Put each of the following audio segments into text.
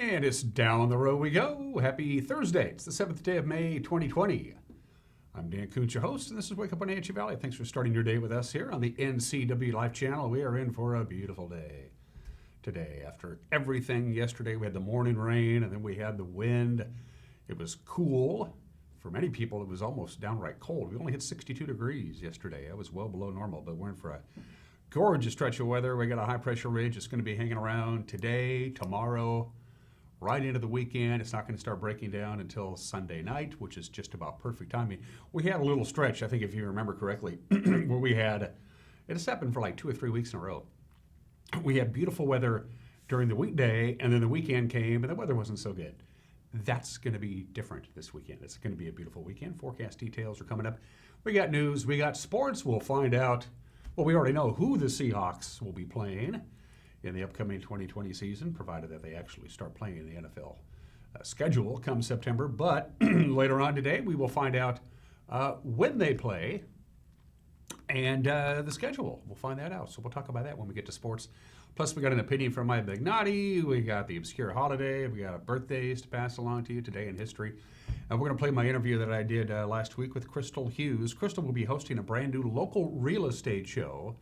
And it's down the road we go. Happy Thursday. It's the 7th day of May, 2020. I'm Dan Kuntz, your host, and this is Wake Up Wenatchee Valley. Thanks for starting your day with us here on the NCW Life channel. We are in for a beautiful day today. After everything yesterday, we had the morning rain, and then we had the wind. It was cool. For many people, it was almost downright cold. We only hit 62 degrees yesterday. That was well below normal, but we're in for a gorgeous stretch of weather. We got a high pressure ridge. It's going to be hanging around today, tomorrow, right into the weekend. It's not going to start breaking down until Sunday night, which is just about perfect timing. We had a little stretch, I think if you remember correctly, where we had, it has happened for like 2 or 3 weeks in a row. We had beautiful weather during the weekday, and then the weekend came, and the weather wasn't so good. That's going to be different this weekend. It's going to be a beautiful weekend. Forecast details are coming up. We got news. We got sports. We'll find out. Well, we already know who the Seahawks will be playing in the upcoming 2020 season, provided that they actually start playing in the NFL schedule come September. But later on today, we will find out when they play and the schedule. We'll find that out. So we'll talk about that when we get to sports. Plus, we got an opinion from my Big Naughty. We got the obscure holiday. We got birthdays to pass along to you today in history. And we're going to play my interview that I did last week with Crystal Hughes. Crystal will be hosting a brand new local real estate show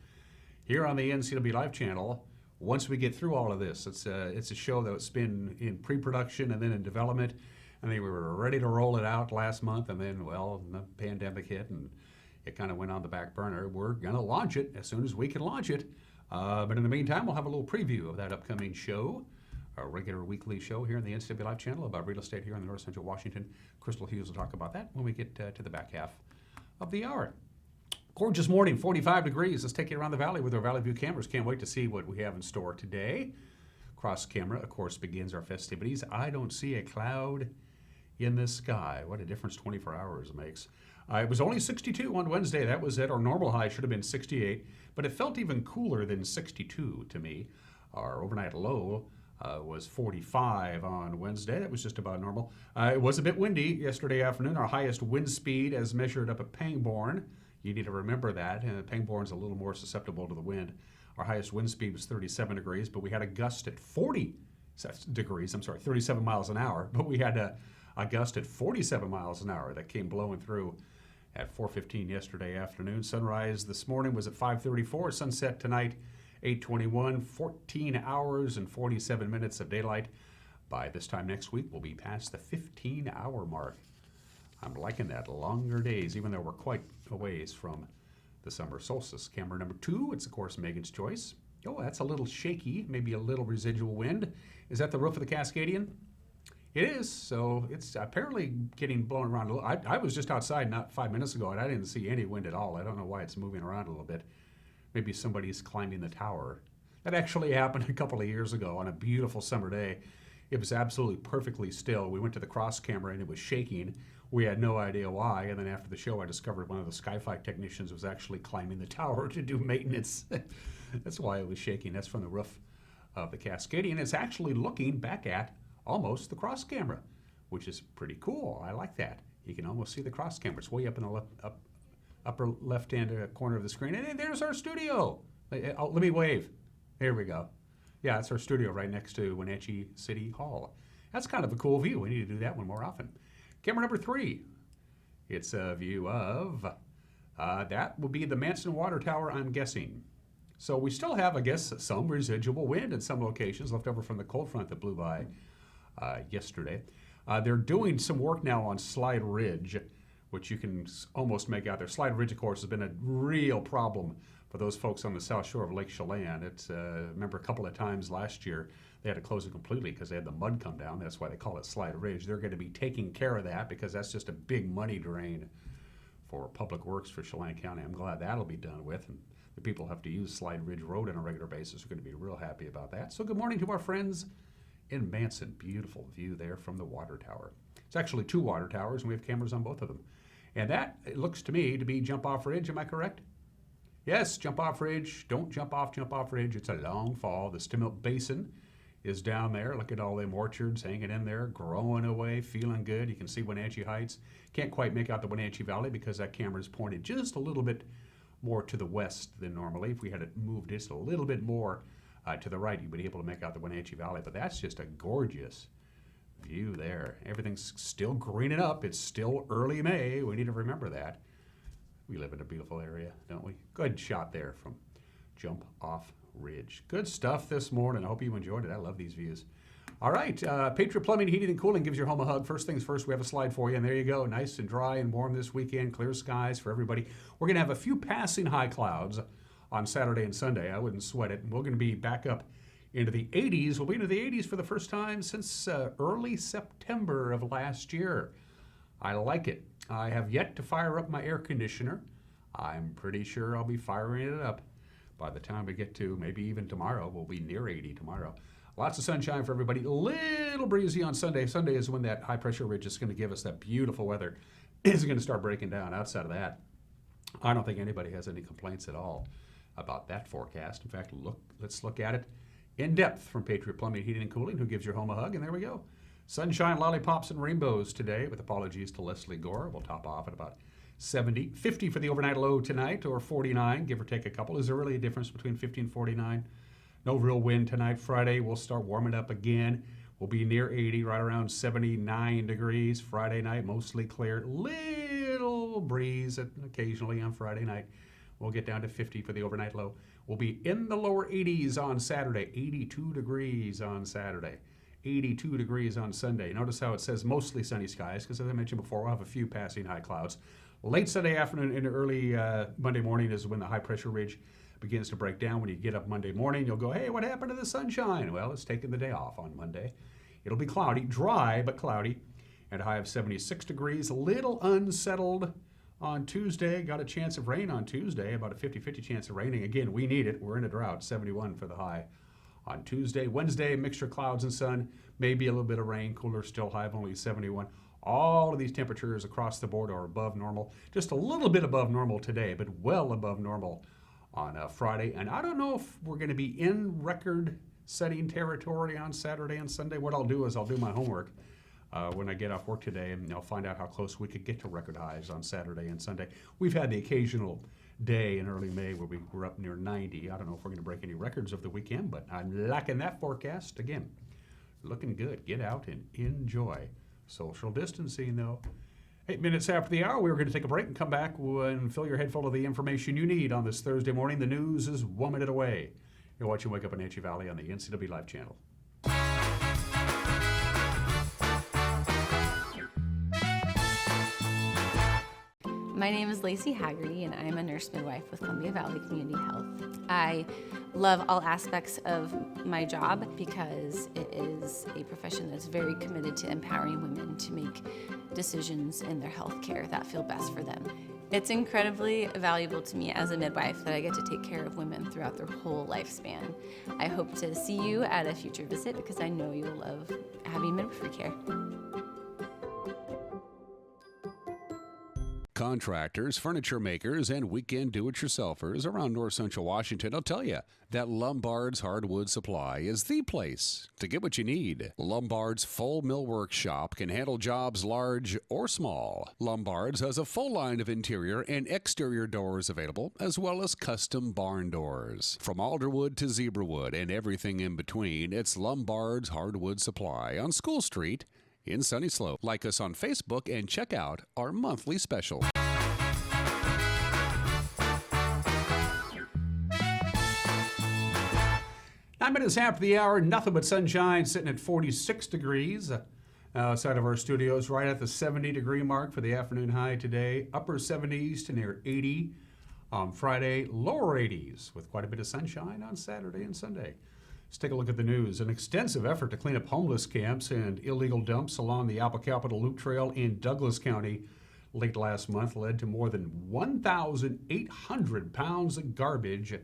here on the NCW Live channel. Once we get through all of this, it's a show that's been in pre-production and then in development, and they were ready to roll it out last month, and then, well, the pandemic hit, and it kind of went on the back burner. We're going to launch it as soon as we can launch it, but in the meantime, we'll have a little preview of that upcoming show, our regular weekly show here on the NCW Live channel about real estate here in the North Central Washington. Crystal Hughes will talk about that when we get to the back half of the hour. Gorgeous morning, 45 degrees. Let's take you around the valley with our Valley View cameras. Can't wait to see what we have in store today. Cross camera, of course, begins our festivities. I don't see a cloud in the sky. What a difference 24 hours makes. It was only 62 on Wednesday. That was it. Our normal high should have been 68, but it felt even cooler than 62 to me. Our overnight low was 45 on Wednesday. That was just about normal. It was a bit windy yesterday afternoon. Our highest wind speed as measured up at Pangbourne. You need to remember that. Pangbourne's a little more susceptible to the wind. Our highest wind speed was 37 degrees, but we had a gust at 37 miles an hour, but we had a gust at 47 miles an hour that came blowing through at 4:15 yesterday afternoon. Sunrise this morning was at 5:34. Sunset tonight, 8:21. 14 hours and 47 minutes of daylight. By this time next week, we'll be past the 15-hour mark. I'm liking that. Longer days, even though we're quite a ways from the summer solstice. Camera number 2, it's of course Megan's choice. Oh, that's a little shaky, maybe a little residual wind. Is that the roof of the Cascadian? It is, so it's apparently getting blown around a little. I was just outside not 5 minutes ago, and I didn't see any wind at all. I don't know why it's moving around a little bit. Maybe somebody's climbing the tower. That actually happened a couple of years ago on a beautiful summer day. It was absolutely perfectly still. We went to the cross camera, and it was shaking. We had no idea why, and then after the show, I discovered one of the Skyfi technicians was actually climbing the tower to do maintenance. That's why it was shaking. That's from the roof of the Cascadian. It's actually looking back at almost the cross camera, which is pretty cool. I like that. You can almost see the cross camera. It's way up in the upper left-hand corner of the screen. And there's our studio. Let me wave. There we go. Yeah, it's our studio right next to Wenatchee City Hall. That's kind of a cool view. We need to do that one more often. Camera number 3. It's a view of, that will be the Manson Water Tower, I'm guessing. So we still have, I guess, some residual wind in some locations left over from the cold front that blew by yesterday. They're doing some work now on Slide Ridge, which you can almost make out there. Slide Ridge, of course, has been a real problem for those folks on the south shore of Lake Chelan. It's, remember a couple of times last year, they had to close it completely because they had the mud come down. That's why they call it Slide Ridge. They're going to be taking care of that because that's just a big money drain for public works for Chelan County. I'm glad that'll be done with. And the people who have to use Slide Ridge Road on a regular basis are going to be real happy about that. So good morning to our friends in Manson. Beautiful view there from the water tower. It's actually 2 water towers, and we have cameras on both of them. And that, it looks to me to be jump off ridge. Am I correct? Yes, jump off ridge. Don't jump off ridge. It's a long fall. The Stimmelt Basin is down there. Look at all them orchards hanging in there, growing away, feeling good. You can see Wenatchee Heights. Can't quite make out the Wenatchee Valley because that camera is pointed just a little bit more to the west than normally. If we had it moved just a little bit more To the right, you'll be able to make out the Wenatchee Valley, but that's just a gorgeous view there. Everything's still greening up. It's still early May. We need to remember that. We live in a beautiful area, don't we? Good shot there from Jump Off Ridge. Good stuff this morning. I hope you enjoyed it. I love these views. All right, Patriot Plumbing, Heating, and Cooling gives your home a hug. First things first, we have a slide for you, and there you go. Nice and dry and warm this weekend. Clear skies for everybody. We're going to have a few passing high clouds on Saturday and Sunday. I wouldn't sweat it. We're going to be back up into the 80s. We'll be into the 80s for the first time since early September of last year. I like it. I have yet to fire up my air conditioner. I'm pretty sure I'll be firing it up by the time we get to maybe even tomorrow. We'll be near 80 tomorrow. Lots of sunshine for everybody. A little breezy on Sunday. Sunday is when that high pressure ridge is going to give us that beautiful weather. It's going to start breaking down. Outside of that, I don't think anybody has any complaints at all about that forecast. In fact, let's look at it in depth from Patriot Plumbing, Heating, and Cooling, who gives your home a hug. And there we go. Sunshine, lollipops, and rainbows today, with apologies to Leslie Gore. We'll top off at about 70. 50 for the overnight low tonight, or 49, give or take a couple. Is there really a difference between 50 and 49? No real wind tonight. Friday, we'll start warming up again. We'll be near 80, right around 79 degrees. Friday night, mostly clear. Little breeze occasionally on Friday night. We'll get down to 50 for the overnight low. We'll be in the lower 80s on Saturday. 82 degrees on Saturday. 82 degrees on Sunday. Notice how it says mostly sunny skies, because as I mentioned before, we'll have a few passing high clouds. Late Sunday afternoon into early Monday morning is when the high pressure ridge begins to break down. When you get up Monday morning, you'll go, hey, what happened to the sunshine? Well, it's taking the day off on Monday. It'll be cloudy, dry but cloudy, and a high of 76 degrees. A little unsettled on Tuesday. Got a chance of rain on Tuesday, about a 50-50 chance of raining. Again, we need it. We're in a drought. 71 for the high on Tuesday. Wednesday, mixture of clouds and sun, maybe a little bit of rain. Cooler, still high of only 71. All of these temperatures across the board are above normal. Just a little bit above normal today, but well above normal on Friday. And I don't know if we're going to be in record-setting territory on Saturday and Sunday. What I'll do is I'll do my homework when I get off work today, and I'll find out how close we could get to record highs on Saturday and Sunday. We've had the occasional day in early May where we were up near 90. I don't know if we're going to break any records of the weekend, but I'm liking that forecast. Again, looking good. Get out and enjoy. Social distancing, though. 8 minutes after the hour, we're going to take a break and come back and fill your head full of the information you need on this Thursday morning. The news is 1 minute away. You're watching Wake Up in Wenatchee Valley on the NCW Live channel. My name is Lacey Haggerty, and I'm a nurse midwife with Columbia Valley Community Health. I love all aspects of my job because it is a profession that's very committed to empowering women to make decisions in their health care that feel best for them. It's incredibly valuable to me as a midwife that I get to take care of women throughout their whole lifespan. I hope to see you at a future visit because I know you'll love having midwifery care. Contractors, furniture makers, and weekend do-it-yourselfers around north central Washington will tell you that Lombard's Hardwood Supply is the place to get what you need. Lombard's full millwork shop can handle jobs large or small. Lombard's has a full line of interior and exterior doors available, as well as custom barn doors. From alderwood to zebrawood and everything in between, it's Lombard's Hardwood Supply on School Street in Sunny Slope. Like us on Facebook and check out our monthly special. 9 minutes after the hour, nothing but sunshine, sitting at 46 degrees outside of our studios, right at the 70-degree mark for the afternoon high today. Upper 70s to near 80 on Friday, lower 80s with quite a bit of sunshine on Saturday and Sunday. Let's take a look at the news. An extensive effort to clean up homeless camps and illegal dumps along the Apple Capital Loop Trail in Douglas County late last month led to more than 1,800 pounds of garbage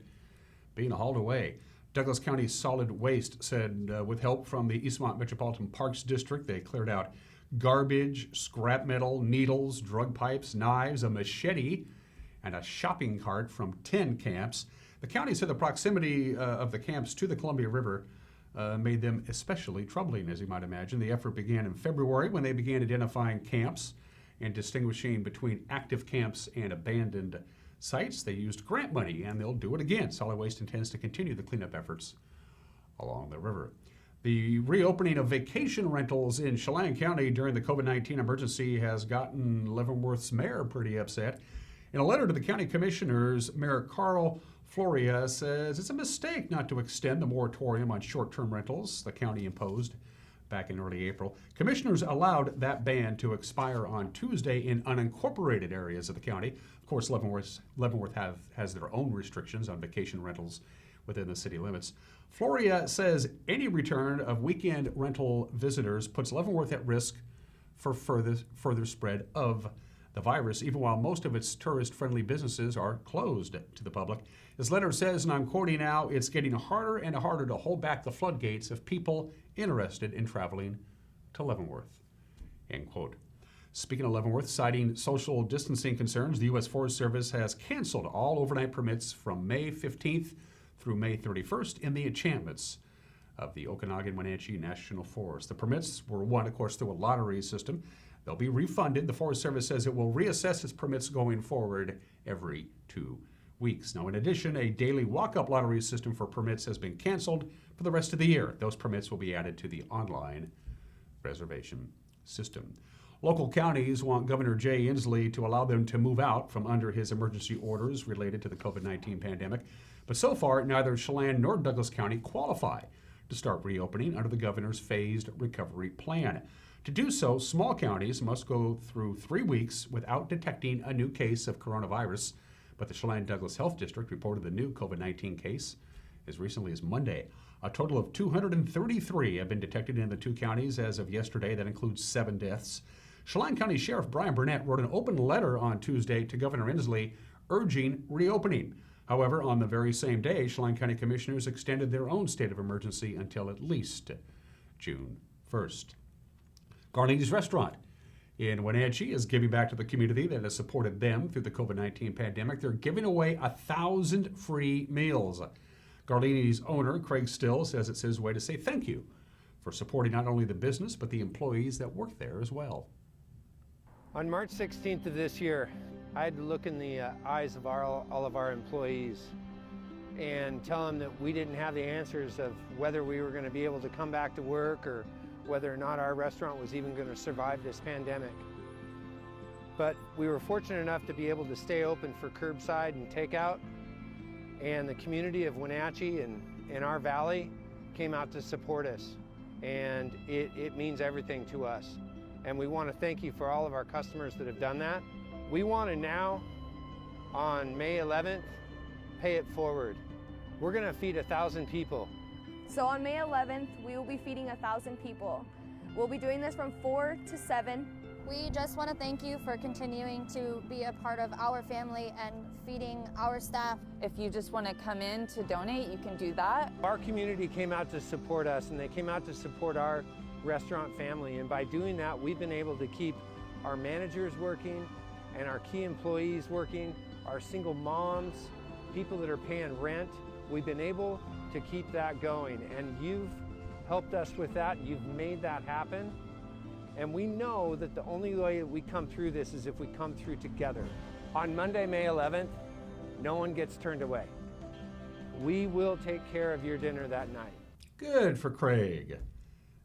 being hauled away. Douglas County Solid Waste said with help from the Eastmont Metropolitan Parks District, they cleared out garbage, scrap metal, needles, drug pipes, knives, a machete, and a shopping cart from 10 camps. The county said the proximity of the camps to the Columbia River made them especially troubling, as you might imagine. The effort began in February when they began identifying camps and distinguishing between active camps and abandoned sites. They used grant money, and they'll do it again. Solid Waste intends to continue the cleanup efforts along the river. The reopening of vacation rentals in Chelan County during the COVID-19 emergency has gotten Leavenworth's mayor pretty upset. In a letter to the county commissioners, Mayor Carl Floria says it's a mistake not to extend the moratorium on short-term rentals the county imposed back in early April. Commissioners allowed that ban to expire on Tuesday in unincorporated areas of the county. Of course, Leavenworth has their own restrictions on vacation rentals within the city limits. Floria says any return of weekend rental visitors puts Leavenworth at risk for further spread of the virus, even while most of its tourist-friendly businesses are closed to the public. His letter says, and I'm quoting now, it's getting harder and harder to hold back the floodgates of people interested in traveling to Leavenworth, end quote. Speaking of Leavenworth, citing social distancing concerns, the U.S. Forest Service has canceled all overnight permits from May 15th through May 31st in the enchantments of the Okanagan-Wenatchee National Forest. The permits were won, of course, through a lottery system. They'll be refunded. The Forest Service says it will reassess its permits going forward every 2 weeks. Now, in addition, a daily walk-up lottery system for permits has been canceled for the rest of the year. Those permits will be added to the online reservation system. Local counties want Governor Jay Inslee to allow them to move out from under his emergency orders related to the COVID-19 pandemic. But so far, neither Chelan nor Douglas County qualify to start reopening under the governor's phased recovery plan. To do so, small counties must go through 3 weeks without detecting a new case of coronavirus. But the Chelan-Douglas Health District reported the new COVID-19 case as recently as Monday. A total of 233 have been detected in the two counties as of yesterday. That includes 7 deaths. Chelan County Sheriff Brian Burnett wrote an open letter on Tuesday to Governor Inslee urging reopening. However, on the very same day, Chelan County Commissioners extended their own state of emergency until at least June 1st. Garlini's Restaurant in Wenatchee is giving back to the community that has supported them through the COVID-19 pandemic. They're giving away 1,000 free meals. Garlini's owner, Craig Still, says it's his way to say thank you for supporting not only the business, but the employees that work there as well. On March 16th of this year, I had to look in the eyes of all of our employees and tell them that we didn't have the answers of whether we were going to be able to come back to work or whether or not our restaurant was even going to survive this pandemic. But we were fortunate enough to be able to stay open for curbside and takeout, and the community of Wenatchee and in our valley came out to support us, and it means everything to us. And we want to thank you for all of our customers that have done that. We want to now, on May 11th, pay it forward. We're going to feed 1,000 people. So on May 11th, we will be feeding 1,000 people. We'll be doing this from 4 to 7. We just want to thank you for continuing to be a part of our family and feeding our staff. If you just want to come in to donate, you can do that. Our community came out to support us, and they came out to support our restaurant family. And by doing that, we've been able to keep our managers working and our key employees working, our single moms, people that are paying rent. We've been able to keep that going, and you've helped us with that. You've made that happen. And we know that the only way we come through this is if we come through together. On Monday, May 11th, no one gets turned away. We will take care of your dinner that night. Good for Craig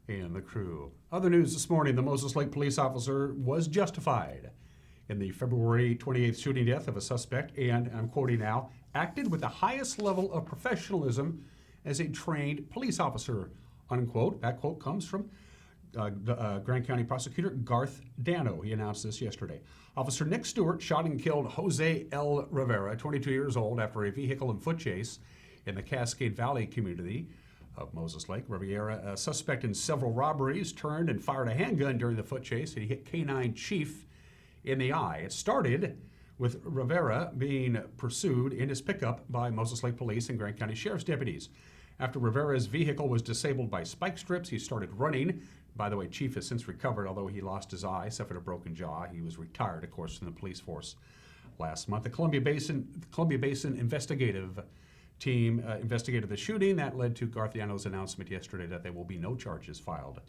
and the crew. Other news this morning, the Moses Lake police officer was justified in the February 28th shooting death of a suspect and, I'm quoting now, acted with the highest level of professionalism as a trained police officer, unquote. That quote comes from Grand County Prosecutor Garth Dano. He announced this yesterday. Officer Nick Stewart shot and killed Jose L. Rivera, 22 years old, after a vehicle and foot chase in the Cascade Valley community of Moses Lake. Rivera, a suspect in several robberies, turned and fired a handgun during the foot chase. He hit K-9 Chief in the eye. It started with Rivera being pursued in his pickup by Moses Lake Police and Grand County Sheriff's deputies. After Rivera's vehicle was disabled by spike strips, he started running. By the way, Chief has since recovered, although he lost his eye, suffered a broken jaw. He was retired, of course, from the police force last month. The Columbia Basin investigative team investigated the shooting. That led to Garth Dano's announcement yesterday that there will be no charges filed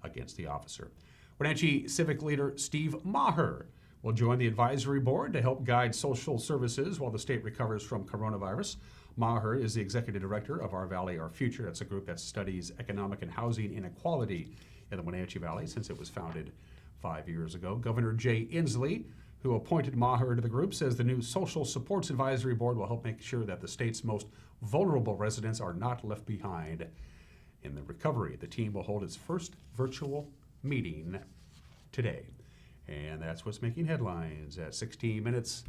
against the officer. Wenatchee Civic Leader Steve Maher will join the advisory board to help guide social services while the state recovers from coronavirus. Maher is the executive director of Our Valley, Our Future. That's a group that studies economic and housing inequality in the Wenatchee Valley since it was founded 5 years ago. Governor Jay Inslee, who appointed Maher to the group, says the new Social Supports Advisory Board will help make sure that the state's most vulnerable residents are not left behind in the recovery. The team will hold its first virtual meeting today. And that's what's making headlines at 16 minutes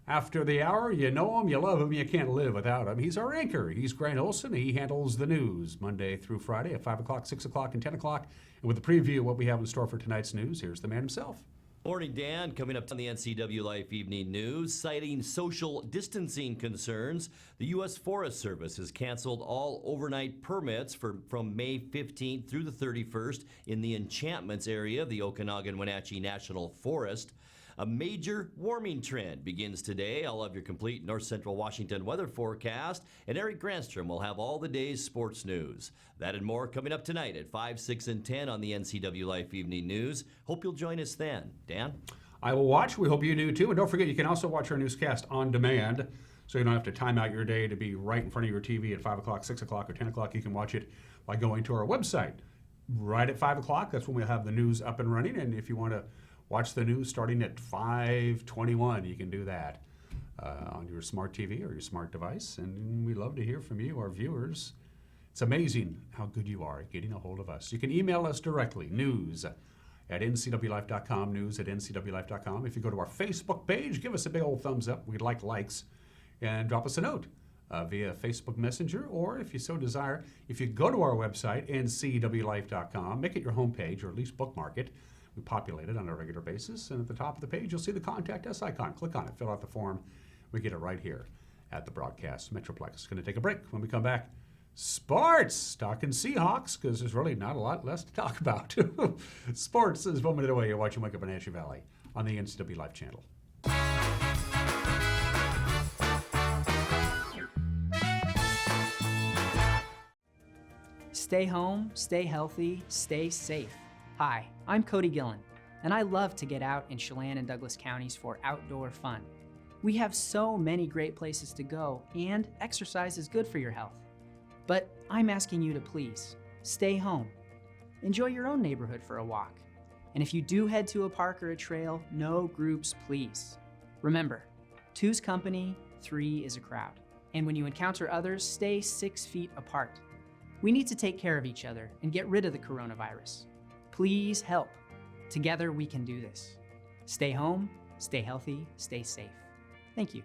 after the hour. You know him, you love him, you can't live without him. He's our anchor. He's Grant Olson. He handles the news Monday through Friday at 5 o'clock, 6 o'clock, and 10 o'clock. And with a preview of what we have in store for tonight's news, here's the man himself. Morning, Dan. Coming up on the NCW Life Evening News, citing social distancing concerns, the U.S. Forest Service has canceled all overnight permits from May 15th through the 31st in the Enchantments area of the Okanagan-Wenatchee National Forest. A major warming trend begins today. I'll have your complete North Central Washington weather forecast, and Eric Granstrom will have all the day's sports news. That and more coming up tonight at 5, 6, and 10 on the NCW Life Evening News. Hope you'll join us then. Dan? I will watch. We hope you do too. And don't forget, you can also watch our newscast on demand, so you don't have to time out your day to be right in front of your TV at 5 o'clock, 6 o'clock, or 10 o'clock. You can watch it by going to our website. Right at 5 o'clock, that's when we'll have the news up and running. And if you want to watch the news starting at 5:21, you can do that on your smart TV or your smart device. And we love to hear from you, our viewers. It's amazing how good you are at getting a hold of us. You can email us directly, news@ncwlife.com, news@ncwlife.com. If you go to our Facebook page, give us a big old thumbs up. We'd like likes. And drop us a note via Facebook Messenger, or if you so desire, if you go to our website, ncwlife.com, make it your homepage, or at least bookmark it. We populate it on a regular basis, and at the top of the page, you'll see the Contact Us icon. Click on it, fill out the form. We get it right here at the broadcast Metroplex. Going to take a break. When we come back, sports, talking Seahawks, because there's really not a lot less to talk about. Sports is 1 minute away. You're watching Wake Up Wenatchee Valley on the NCW Life channel. Stay home, stay healthy, stay safe. Hi, I'm Cody Gillen, and I love to get out in Chelan and Douglas counties for outdoor fun. We have so many great places to go, and exercise is good for your health. But I'm asking you to please, stay home. Enjoy your own neighborhood for a walk. And if you do head to a park or a trail, no groups, please. Remember, 2's company, 3 is a crowd. And when you encounter others, stay 6 feet apart. We need to take care of each other and get rid of the coronavirus. Please help. Together we can do this. Stay home, stay healthy, stay safe. Thank you.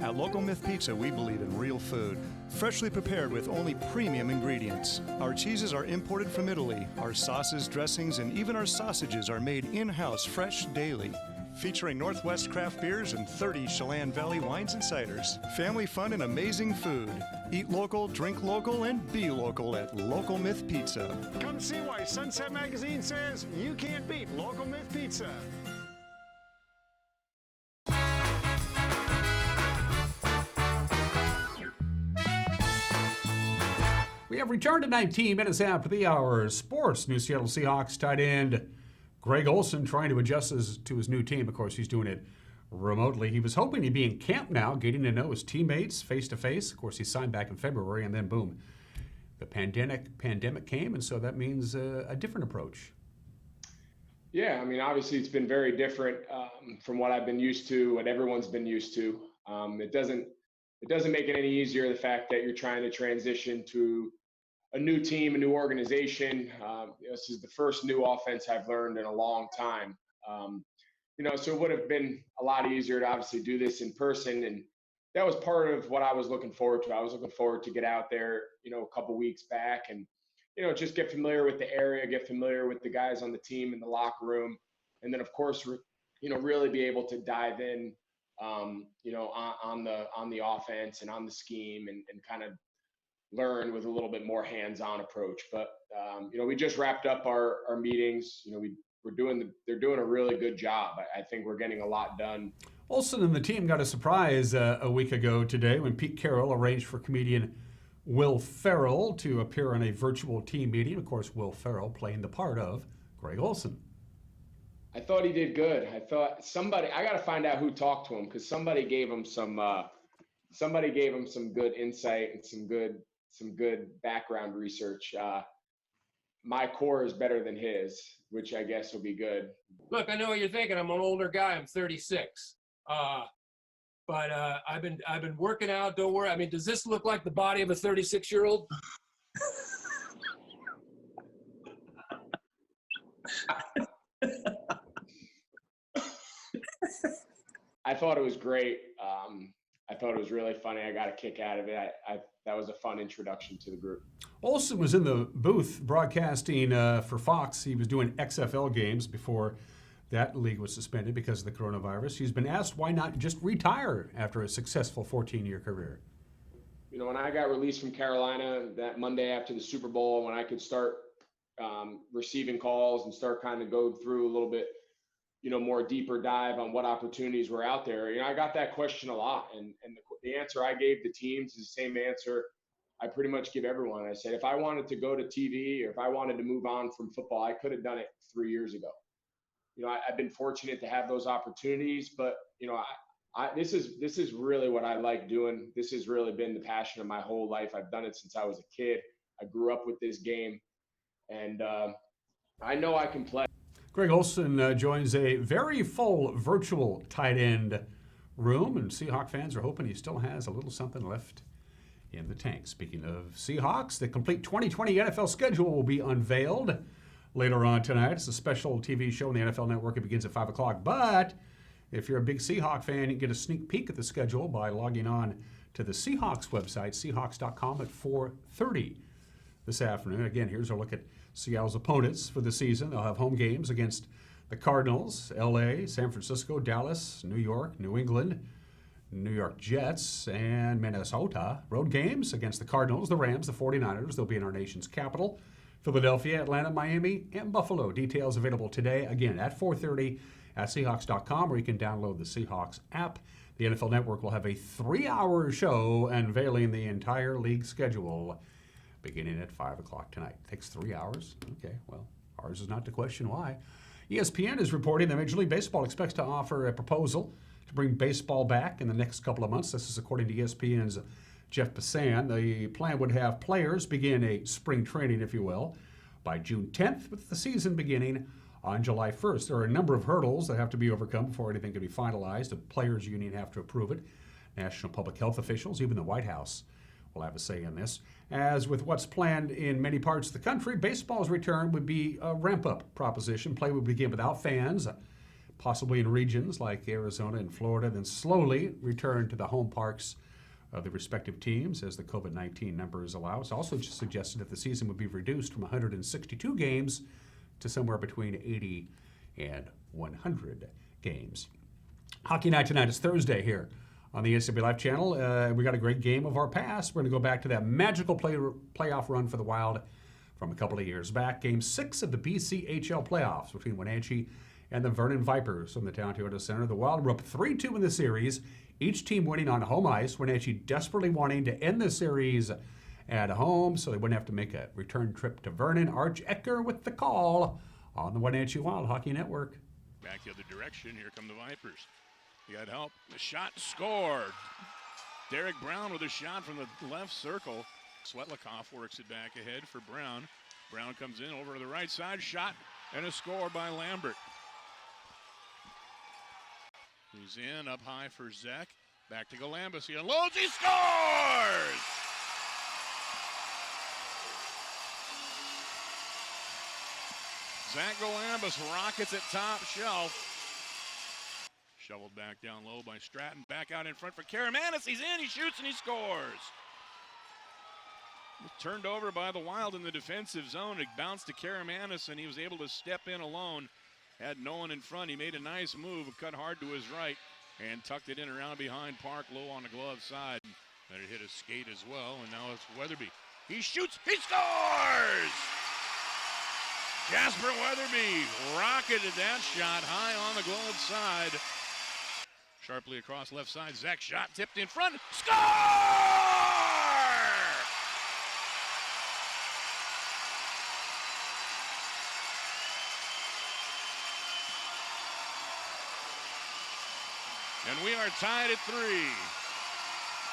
At Local Myth Pizza, we believe in real food, freshly prepared with only premium ingredients. Our cheeses are imported from Italy. Our sauces, dressings, and even our sausages are made in-house fresh daily. Featuring Northwest craft beers and 30 Chelan Valley wines and ciders. Family fun and amazing food. Eat local, drink local, and be local at Local Myth Pizza. Come see why Sunset Magazine says you can't beat Local Myth Pizza. We have returned to 19 minutes after the hour. Sports, New Seattle Seahawks tight end Greg Olson trying to adjust to his new team. Of course, he's doing it remotely. He was hoping he'd be in camp now, getting to know his teammates face-to-face. Of course, he signed back in February, and then boom, the pandemic came, and so that means a different approach. Yeah, I mean, obviously it's been very different from what I've been used to, what everyone's been used to. It doesn't make it any easier, the fact that you're trying to transition to a new team, a new organization. This is the first new offense I've learned in a long time. So it would have been a lot easier to obviously do this in person. And that was part of what I was looking forward to. I was looking forward to get out there, a couple weeks back and, just get familiar with the area, get familiar with the guys on the team in the locker room. And then of course, really be able to dive in, on the offense and on the scheme and kind of learn with a little bit more hands-on approach. But, we just wrapped up our meetings. They're doing a really good job. I think we're getting a lot done. Olson and the team got a surprise a week ago today when Pete Carroll arranged for comedian Will Ferrell to appear on a virtual team meeting. Of course, Will Ferrell playing the part of Greg Olson. I thought he did good. I thought I got to find out who talked to him, because somebody gave him some good insight and some good background research. My core is better than his, which I guess will be good. Look, I know what you're thinking. I'm an older guy. I'm 36. But I've been working out. Don't worry. I mean, does this look like the body of a 36-year-old? I thought it was great. I thought it was really funny. I got a kick out of it. That was a fun introduction to the group. Olsen was in the booth broadcasting for Fox. He was doing XFL games before that league was suspended because of the coronavirus. He's been asked why not just retire after a successful 14-year career. You know, when I got released from Carolina that Monday after the Super Bowl, when I could start receiving calls and start kind of go through a little bit, you know, more deeper dive on what opportunities were out there. You know, I got that question a lot, and the answer I gave the teams is the same answer I pretty much give everyone. I said, if I wanted to go to TV or if I wanted to move on from football, I could have done it 3 years ago. You know, I've been fortunate to have those opportunities, but you know, this is really what I like doing. This has really been the passion of my whole life. I've done it since I was a kid. I grew up with this game, and I know I can play. Greg Olsen joins a very full virtual tight end room, and Seahawk fans are hoping he still has a little something left in the tank. Speaking of Seahawks, the complete 2020 NFL schedule will be unveiled later on tonight. It's a special TV show on the NFL Network. It begins at 5 o'clock. But if you're a big Seahawk fan, you can get a sneak peek at the schedule by logging on to the Seahawks website, Seahawks.com, at 4:30 this afternoon. Again, here's a look at Seattle's opponents for the season. They'll have home games against the Cardinals, LA, San Francisco, Dallas, New York, New England, New York Jets, and Minnesota. Road games against the Cardinals, the Rams, the 49ers. They'll be in our nation's capital. Philadelphia, Atlanta, Miami, and Buffalo. Details available today, again, at 4:30 at Seahawks.com, or you can download the Seahawks app. The NFL Network will have a 3-hour show unveiling the entire league schedule beginning at 5 o'clock tonight. Takes 3 hours? Okay, well, ours is not to question why. ESPN is reporting that Major League Baseball expects to offer a proposal to bring baseball back in the next couple of months. This is according to ESPN's Jeff Passan. The plan would have players begin a spring training, if you will, by June 10th, with the season beginning on July 1st. There are a number of hurdles that have to be overcome before anything can be finalized. The players' union have to approve it. National public health officials, even the White House, will have a say in this. As with what's planned in many parts of the country, baseball's return would be a ramp-up proposition. Play would begin without fans, possibly in regions like Arizona and Florida, then slowly return to the home parks of the respective teams as the COVID-19 numbers allow. It's also just suggested that the season would be reduced from 162 games to somewhere between 80 and 100 games. Hockey night tonight is Thursday here on the NCAA Live channel. We got a great game of our past. We're going to go back to that magical playoff run for the Wild from a couple of years back. Game 6 of the BCHL playoffs between Wenatchee and the Vernon Vipers from the Town Toyota Center. The Wild were up 3-2 in the series, each team winning on home ice. Wenatchee desperately wanting to end the series at home so they wouldn't have to make a return trip to Vernon. Arch Ecker with the call on the Wenatchee Wild Hockey Network. Back the other direction. Here come the Vipers. You got help. The shot scored. Derek Brown with a shot from the left circle. Swetlikoff works it back ahead for Brown. Brown comes in over to the right side. Shot and a score by Lambert. He's in up high for Zek. Back to Galambus. He unloads. He scores! Zach Galambus rockets at top shelf. Shoveled back down low by Stratton. Back out in front for Karamanis. He's in. He shoots and he scores. Turned over by the Wild in the defensive zone. It bounced to Karamanis and he was able to step in alone. Had no one in front. He made a nice move, cut hard to his right, and tucked it in around behind Park, low on the glove side. Then it hit his skate as well, and now it's Weatherby. He shoots, he scores! Jasper Weatherby rocketed that shot high on the glove side. Sharply across left side, Zach shot, tipped in front, score! And we are tied at 3.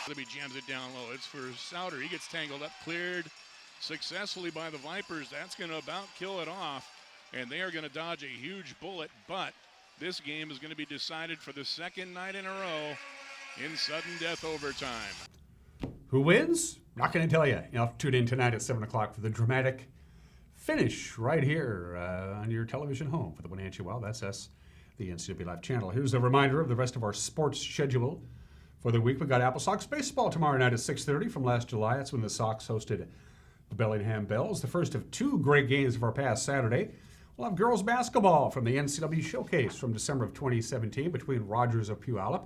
Libby jams it down low. It's for Souter. He gets tangled up, cleared successfully by the Vipers. That's going to about kill it off, and they are going to dodge a huge bullet, but this game is going to be decided for the second night in a row in sudden death overtime. Who wins? Not going to tell you. You'll have to tune in tonight at 7 o'clock for the dramatic finish right here on your television home for the Wenatchee Wild. That's us, the NCW Live channel. Here's a reminder of the rest of our sports schedule for the week. We've got Apple Sox baseball tomorrow night at 6:30 from last July. That's when the Sox hosted the Bellingham Bells, the first of 2 great games of our past Saturday. We'll have girls basketball from the NCW Showcase from December of 2017 between Rogers of Puyallup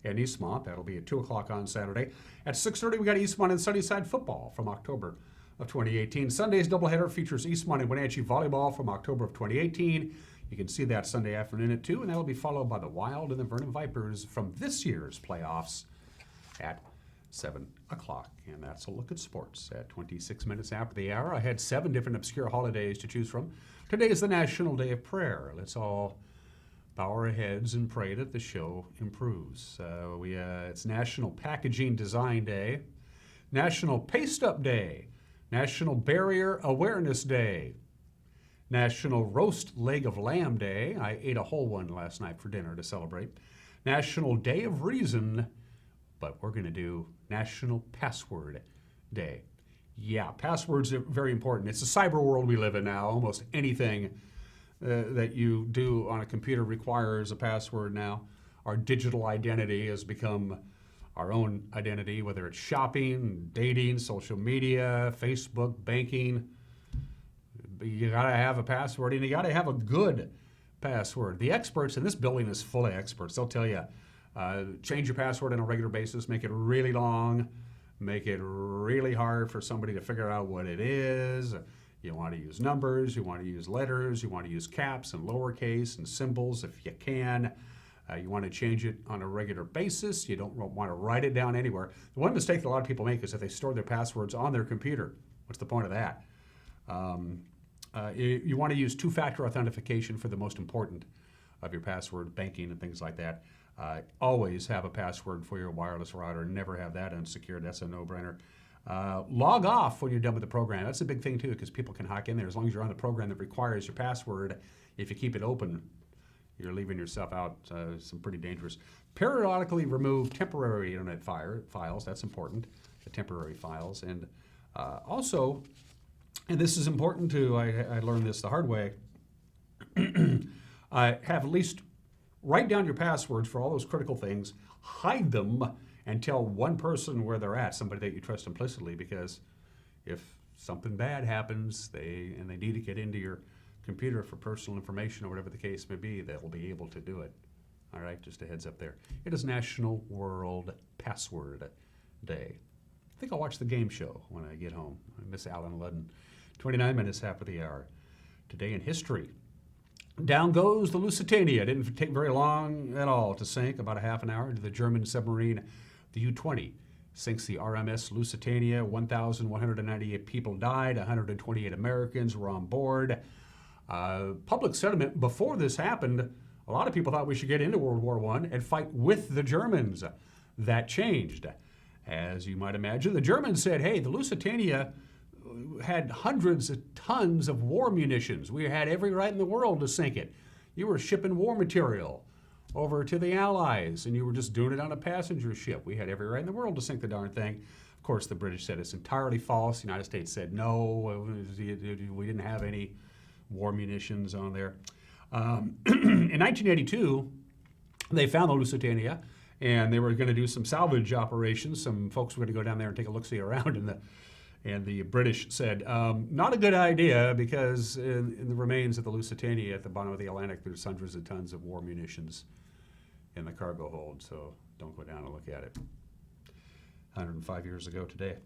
and Eastmont. That'll be at 2 o'clock on Saturday. At 6:30, we got Eastmont and Sunnyside football from October of 2018. Sunday's doubleheader features Eastmont and Wenatchee volleyball from October of 2018. You can see that Sunday afternoon at 2, and that'll be followed by the Wild and the Vernon Vipers from this year's playoffs at 7 o'clock. And that's a look at sports at 26 minutes after the hour. I had 7 different obscure holidays to choose from. Today is the National Day of Prayer. Let's all bow our heads and pray that the show improves. It's National Packaging Design Day, National Paste Up Day, National Barrier Awareness Day, National Roast Leg of Lamb Day. I ate a whole one last night for dinner to celebrate. National Day of Reason, but we're going to do National Password Day. Yeah, passwords are very important. It's a cyber world we live in now. Almost anything that you do on a computer requires a password now. Our digital identity has become our own identity, whether it's shopping, dating, social media, Facebook, banking. You gotta have a password, and you gotta have a good password. The experts in this building is full of experts. They'll tell you, change your password on a regular basis, make it really long, make it really hard for somebody to figure out what it is. You want to use numbers, you want to use letters, you want to use caps and lowercase and symbols if you can. You want to change it on a regular basis. You don't want to write it down anywhere. The one mistake that a lot of people make is that they store their passwords on their computer. What's the point of that? You want to use 2-factor authentication for the most important of your password, banking and things like that. Always have a password for your wireless router. Never have that unsecured. That's a no-brainer. Log off when you're done with the program. That's a big thing too, because people can hack in there. As long as you're on the program that requires your password, if you keep it open, you're leaving yourself out some pretty dangerous. Periodically remove temporary internet files. That's important, the temporary files. And also, and this is important too, I learned this the hard way, have at least write down your passwords for all those critical things, hide them, and tell one person where they're at, somebody that you trust implicitly, because if something bad happens, they need to get into your computer for personal information or whatever the case may be, they'll be able to do it. All right, just a heads up there. It is National World Password Day. I think I'll watch the game show when I get home. I miss Alan Ludden. 29 minutes after the hour. Today in history. Down goes the Lusitania. It didn't take very long at all to sink, about a half an hour into the German submarine, the U-20. Sinks the RMS Lusitania. 1,198 people died. 128 Americans were on board. Public sentiment before this happened, a lot of people thought we should get into World War I and fight with the Germans. That changed. As you might imagine, the Germans said, hey, the Lusitania had hundreds of tons of war munitions. We had every right in the world to sink it. You were shipping war material over to the Allies, and you were just doing it on a passenger ship. We had every right in the world to sink the darn thing. Of course, the British said it's entirely false. The United States said no, we didn't have any war munitions on there. In 1982, they found the Lusitania, and they were going to do some salvage operations. Some folks were going to go down there and take a look-see around, and the British said, not a good idea, because in the remains of the Lusitania at the bottom of the Atlantic, there's hundreds of tons of war munitions in the cargo hold, so don't go down and look at it. 105 years ago today.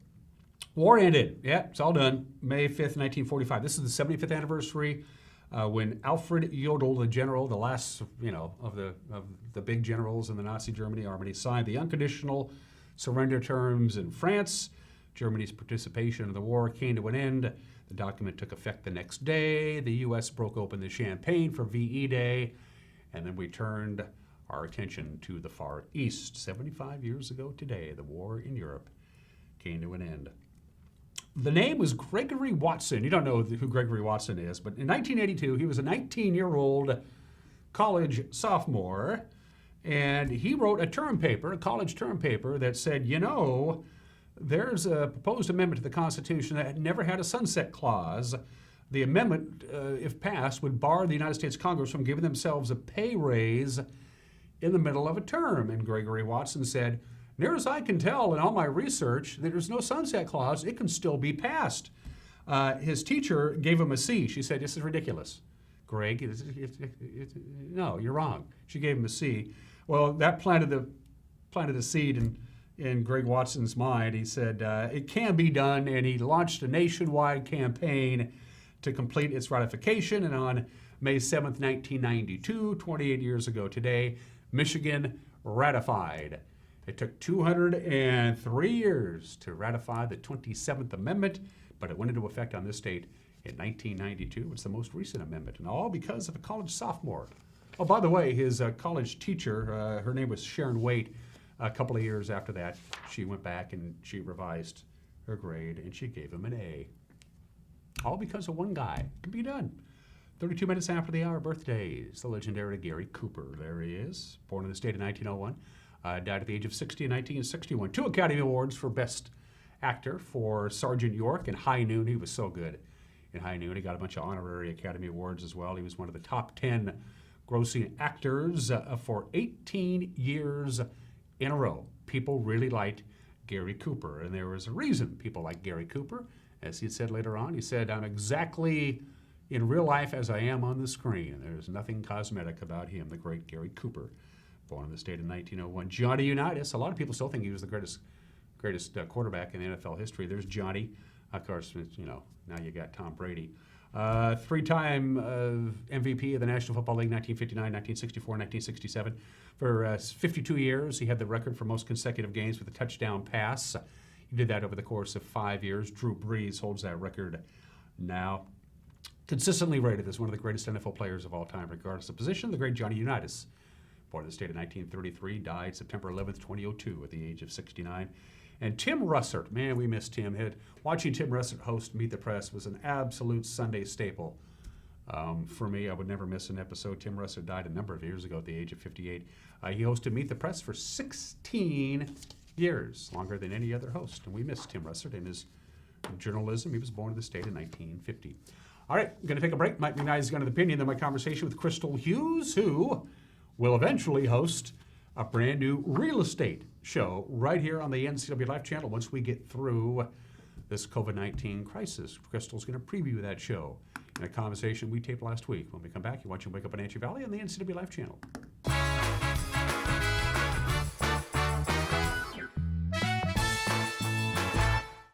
War ended. Yeah, it's all done. May 5th, 1945. This is the 75th anniversary when Alfred Jodl, the general, the last, of the big generals in the Nazi Germany, signed the unconditional surrender terms in France. Germany's participation in the war came to an end. The document took effect the next day. The U.S. broke open the champagne for VE Day, and then we turned our attention to the Far East. 75 years ago today, the war in Europe came to an end. The name was Gregory Watson. You don't know who Gregory Watson is, but in 1982, he was a 19-year-old college sophomore, and he wrote a college term paper that said, there's a proposed amendment to the Constitution that never had a sunset clause. The amendment, if passed, would bar the United States Congress from giving themselves a pay raise in the middle of a term. And Gregory Watson said, near as I can tell in all my research, there's no sunset clause. It can still be passed. His teacher gave him a C. She said, this is ridiculous. Greg, no, you're wrong. She gave him a C. Well, that planted the seed in Greg Watson's mind. He said, it can be done, and he launched a nationwide campaign to complete its ratification. And on May 7th, 1992, 28 years ago today, Michigan ratified. It took 203 years to ratify the 27th Amendment, but it went into effect on this date in 1992. It's the most recent amendment, and all because of a college sophomore. Oh, by the way, his college teacher, her name was Sharon Waite. A couple of years after that, she went back and she revised her grade, and she gave him an A. All because of one guy. It can be done. 32 minutes after the hour, birthdays. The legendary Gary Cooper. There he is. Born in the state of 1901. Died at the age of 60 in 1961. 2 Academy Awards for Best Actor for Sergeant York in High Noon. He was so good in High Noon. He got a bunch of honorary Academy Awards as well. He was one of the top 10 grossing actors for 18 years in a row. People really liked Gary Cooper, and there was a reason people liked Gary Cooper. As he said later on, he said, I'm exactly in real life as I am on the screen. There's nothing cosmetic about him, the great Gary Cooper, born in the state of 1901. Johnny Unitas, a lot of people still think he was the greatest quarterback in NFL history. There's Johnny. Of course, now you got Tom Brady. 3-time MVP of the National Football League, 1959, 1964, 1967. For 52 years, he had the record for most consecutive games with a touchdown pass. He did that over the course of 5 years. Drew Brees holds that record now. Consistently rated as one of the greatest NFL players of all time, regardless of position, the great Johnny Unitas. Born in the state of 1933, died September 11th, 2002 at the age of 69. And Tim Russert, man, we miss Tim. Watching Tim Russert host Meet the Press was an absolute Sunday staple for me. I would never miss an episode. Tim Russert died a number of years ago at the age of 58. He hosted Meet the Press for 16 years, longer than any other host. And we miss Tim Russert and his journalism. He was born in the state in 1950. All right, I'm going to take a break. Mike McKnight's got an opinion. Then my conversation with Crystal Hughes, who will eventually host a brand new real estate show right here on the NCW Life channel once we get through this COVID-19 crisis. Crystal's going to preview that show in a conversation we taped last week. When we come back, you're watching Wake Up Wenatchee Valley on the NCW Life channel.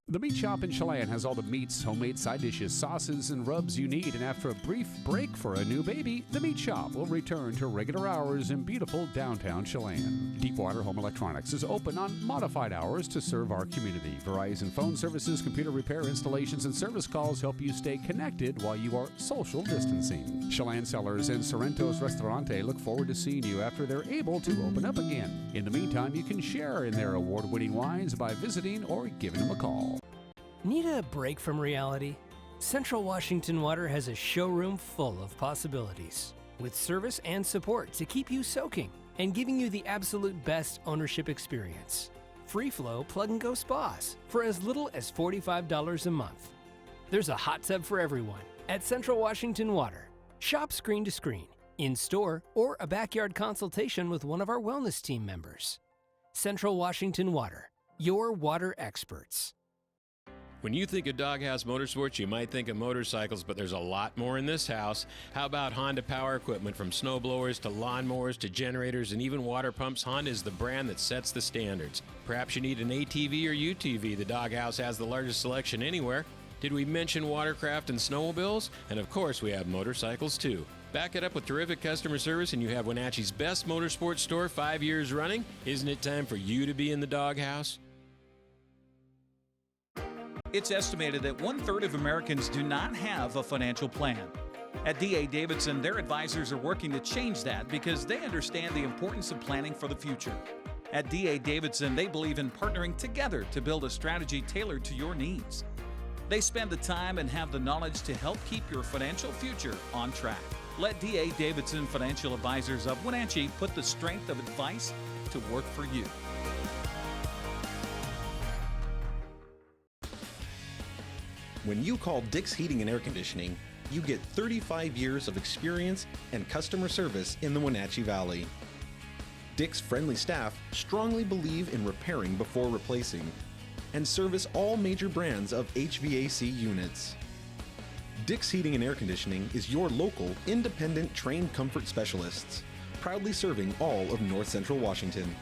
The Meat Shop in Chelan has all the meats, homemade side dishes, sauces, and rubs you need. And after a brief break for a new baby, the Meat Shop will return to regular hours in beautiful downtown Chelan. Deepwater Home Electronics is open on modified hours to serve our community. Verizon phone services, computer repair, installations, and service calls help you stay connected while you are social distancing. Chelan Cellars and Sorrento's Restaurante look forward to seeing you after they're able to open up again. In the meantime, you can share in their award-winning wines by visiting or giving them a call. Need a break from reality? Central Washington Water has a showroom full of possibilities, with service and support to keep you soaking and giving you the absolute best ownership experience. Free flow plug-and-go spas for as little as $45 a month. There's a hot tub for everyone at Central Washington Water. Shop screen to screen, in-store, or a backyard consultation with one of our wellness team members. Central Washington Water, your water experts. When you think of Doghouse Motorsports, you might think of motorcycles, but there's a lot more in this house. How about Honda power equipment? From snowblowers to lawnmowers to generators and even water pumps, Honda is the brand that sets the standards. Perhaps you need an ATV or UTV. The Doghouse has the largest selection anywhere. Did we mention watercraft and snowmobiles? And of course, we have motorcycles too. Back it up with terrific customer service and you have Wenatchee's best motorsports store 5 years running. Isn't it time for you to be in the Doghouse? It's estimated that 1/3 of Americans do not have a financial plan. At D.A. Davidson, their advisors are working to change that because they understand the importance of planning for the future. At D.A. Davidson, they believe in partnering together to build a strategy tailored to your needs. They spend the time and have the knowledge to help keep your financial future on track. Let D.A. Davidson Financial Advisors of Wenatchee put the strength of advice to work for you. When you call Dick's Heating and Air Conditioning, you get 35 years of experience and customer service in the Wenatchee Valley. Dick's friendly staff strongly believe in repairing before replacing and service all major brands of HVAC units. Dick's Heating and Air Conditioning is your local, independent, trained comfort specialists, proudly serving all of North Central Washington.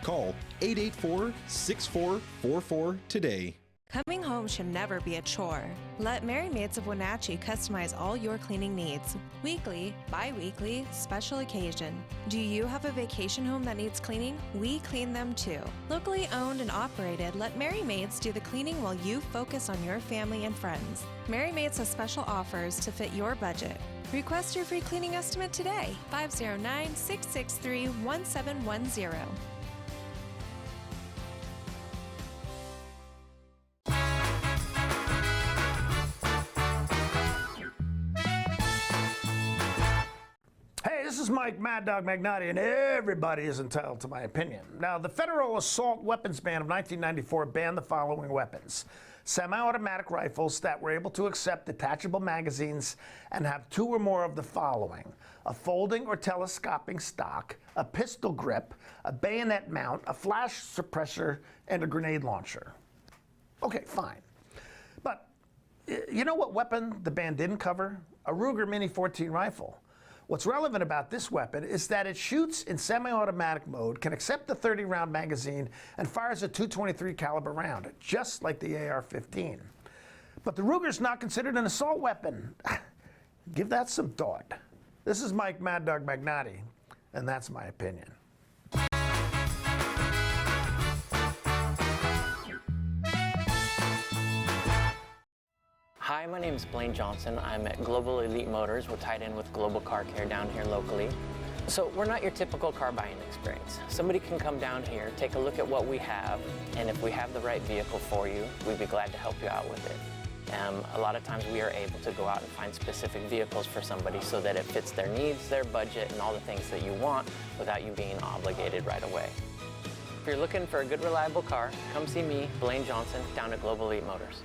Call 884-6444 today. Coming home should never be a chore. Let Merry Maids of Wenatchee customize all your cleaning needs. Weekly, bi-weekly, special occasion. Do you have a vacation home that needs cleaning? We clean them too. Locally owned and operated, let Merry Maids do the cleaning while you focus on your family and friends. Merry Maids has special offers to fit your budget. Request your free cleaning estimate today. 509-663-1710. Hey, this is Mike Mad Dog Magnotti, and everybody is entitled to my opinion. Now, the federal assault weapons ban of 1994 banned the following weapons: semi-automatic rifles that were able to accept detachable magazines and have 2 or more of the following: a folding or telescoping stock, a pistol grip, a bayonet mount, a flash suppressor, and a grenade launcher. Okay, fine. But you know what weapon the ban didn't cover? A Ruger Mini 14 rifle. What's relevant about this weapon is that it shoots in semi-automatic mode, can accept a 30-round magazine, and fires a .223 caliber round, just like the AR-15. But the Ruger's not considered an assault weapon. Give that some thought. This is Mike Mad Dog Magnotti, and that's my opinion. Hi, my name is Blaine Johnson. I'm at Global Elite Motors. We're tied in with Global Car Care down here locally. So we're not your typical car buying experience. Somebody can come down here, take a look at what we have, and if we have the right vehicle for you, we'd be glad to help you out with it. A lot of times we are able to go out and find specific vehicles for somebody so that it fits their needs, their budget, and all the things that you want without you being obligated right away. If you're looking for a good, reliable car, come see me, Blaine Johnson, down at Global Elite Motors.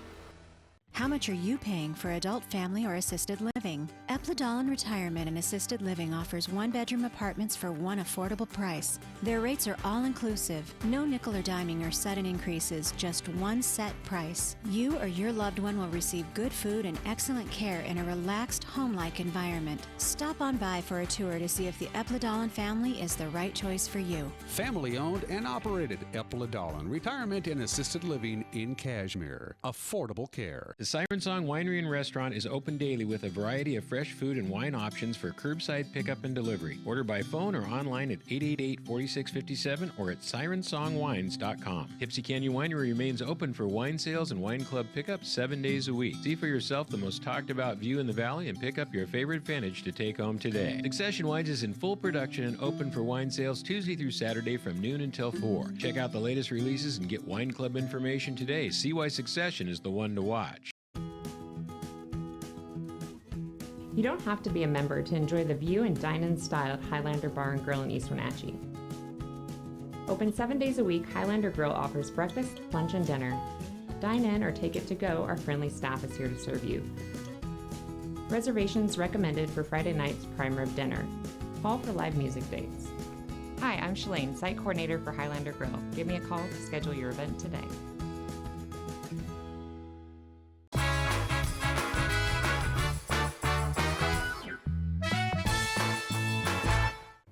How much are you paying for adult, family, or assisted living? Epladolin Retirement and Assisted Living offers 1-bedroom apartments for one affordable price. Their rates are all-inclusive, no nickel or diming or sudden increases, just one set price. You or your loved one will receive good food and excellent care in a relaxed, home-like environment. Stop on by for a tour to see if the Epladolin family is the right choice for you. Family-owned and operated Epladolin Retirement and Assisted Living in Cashmere. Affordable care. The Siren Song Winery and Restaurant is open daily with a variety of fresh food and wine options for curbside pickup and delivery. Order by phone or online at 888-4657 or at sirensongwines.com. Tipsy Canyon Winery remains open for wine sales and wine club pickup 7 days a week. See for yourself the most talked about view in the valley and pick up your favorite vintage to take home today. Succession Wines is in full production and open for wine sales Tuesday through Saturday from noon until 4. Check out the latest releases and get wine club information today. See why Succession is the one to watch. You don't have to be a member to enjoy the view and dine-in style at Highlander Bar and Grill in East Wenatchee. Open 7 days a week, Highlander Grill offers breakfast, lunch, and dinner. Dine in or take it to go, our friendly staff is here to serve you. Reservations recommended for Friday night's prime rib dinner. Call for live music dates. Hi, I'm Shalane, site coordinator for Highlander Grill. Give me a call to schedule your event today.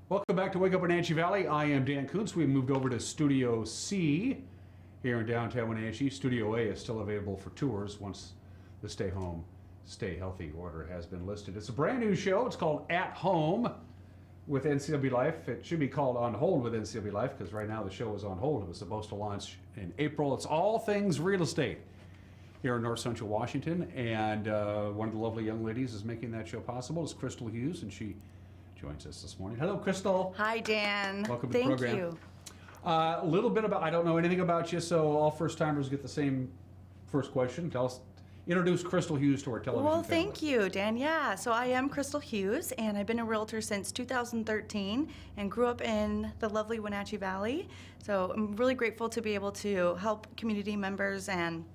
Welcome back to Wake Up Wenatchee Valley. I am Dan Kuntz. We've moved over to Studio C here in downtown Wenatchee. Studio A is still available for tours once the Stay Home, Stay Healthy order has been listed. It's a brand new show. It's called At Home with NCW Life. It should be called On Hold with NCW Life because right now the show is on hold. It was supposed to launch in April. It's all things real estate. here in North Central Washington, and one of the lovely young ladies is making that show possible is Crystal Hughes, and she joins us this morning. Hello, Crystal. Hi, Dan. Welcome to the Thank program. you. A little bit about, I don't know anything about you, so all first-timers get the same first question. Tell us, introduce Crystal Hughes to our television Well, family. thank you, Dan. Yeah, so I am Crystal Hughes, and I've been a realtor since 2013 and grew up in the lovely Wenatchee Valley. So I'm really grateful to be able to help community members and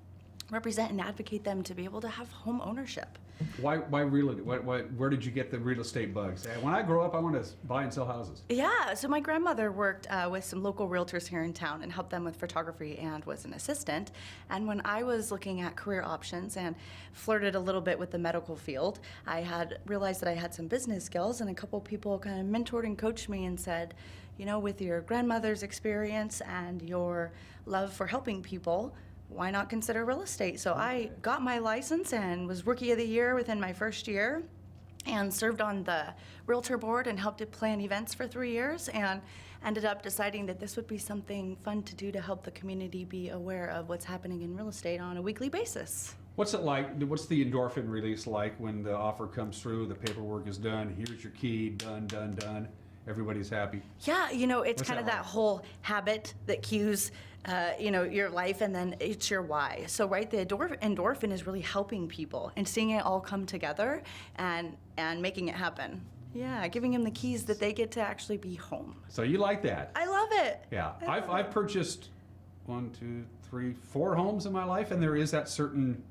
represent and advocate them to be able to have home ownership. Why real? Where did you get the real estate bugs? When I grow up, I want to buy and sell houses. Yeah, so my grandmother worked with some local realtors here in town and helped them with photography and was an assistant. And when I was looking at career options and flirted a little bit with the medical field, I had realized that I had some business skills, and a couple people kind of mentored and coached me and said, you know, with your grandmother's experience and your love for helping people, why not consider real estate? So I got my license and was Rookie of the Year within my first year and served on the Realtor Board and helped it plan events for 3 years, and ended up deciding that this would be something fun to do to help the community be aware of what's happening in real estate on a weekly basis. What's it like? What's the endorphin release like when the offer comes through, the paperwork is done, here's your key, done, done, done, everybody's happy? Yeah, you know, it's What's kind of that that whole habit that cues, you know, your life, and then it's your why. So, right, the endorphin is really helping people and seeing it all come together and making it happen. Yeah, giving them the keys that they get to actually be home. So you like that? I love it. Yeah, I've purchased 1, 2, 3, 4 homes in my life, and there is that certain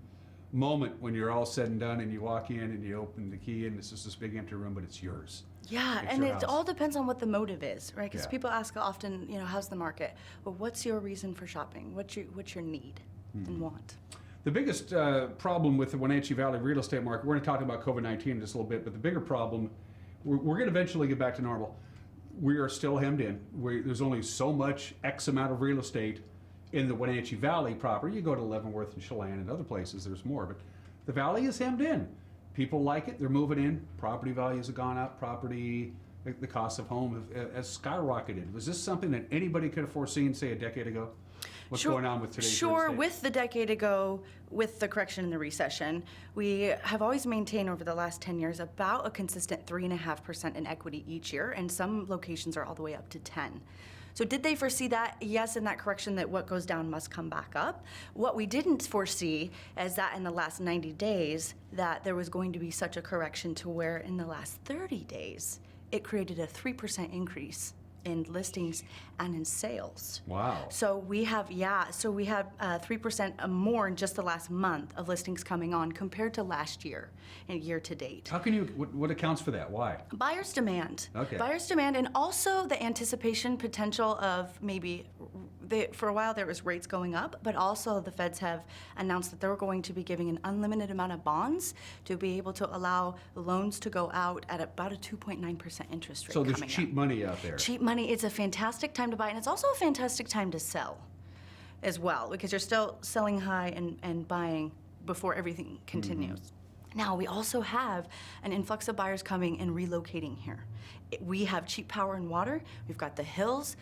moment when you're all said and done and you walk in and you open the key and it's just this big empty room, but it's yours. Yeah, It's and your it house. all depends on what the motive is, right? Because Yeah. people ask often, you know, how's the market? Well, what's your reason for shopping? What's your need and want? The biggest problem with the Wenatchee Valley real estate market, we're going to talk about COVID-19 in just a little bit, but the bigger problem, we're going to eventually get back to normal. We are still hemmed in. There's only so much X amount of real estate in the Wenatchee Valley proper. You go to Leavenworth and Chelan and other places, there's more, but the valley is hemmed in. People like it, they're moving in, property values have gone up, the cost of home has skyrocketed. Was this something that anybody could have foreseen, say, a decade ago? What's going on with today's real Sure, estate? with the decade ago, with the correction in the recession, we have always maintained over the last 10 years about a consistent 3.5% in equity each year, and some locations are all the way up to 10. So did they foresee that? Yes, in that correction that what goes down must come back up. What we didn't foresee is that in the last 90 days that there was going to be such a correction to where in the last 30 days it created a 3% increase in listings and in sales. Wow. So we have 3% more in just the last month of listings coming on compared to last year and year to date. How can you, what accounts for that? Why? Buyer's demand. Okay. Buyer's demand, and also the anticipation potential of maybe, for a while there was rates going up, but also the feds have announced that they're going to be giving an unlimited amount of bonds to be able to allow loans to go out at about a 2.9% interest rate. So there's coming cheap up. money out there. Cheap money. It's a fantastic time to buy, and it's also a fantastic time to sell as well, because you're still selling high and buying before everything continues. Now, we also have an influx of buyers coming and relocating here. We have cheap power and water. We've got the hills.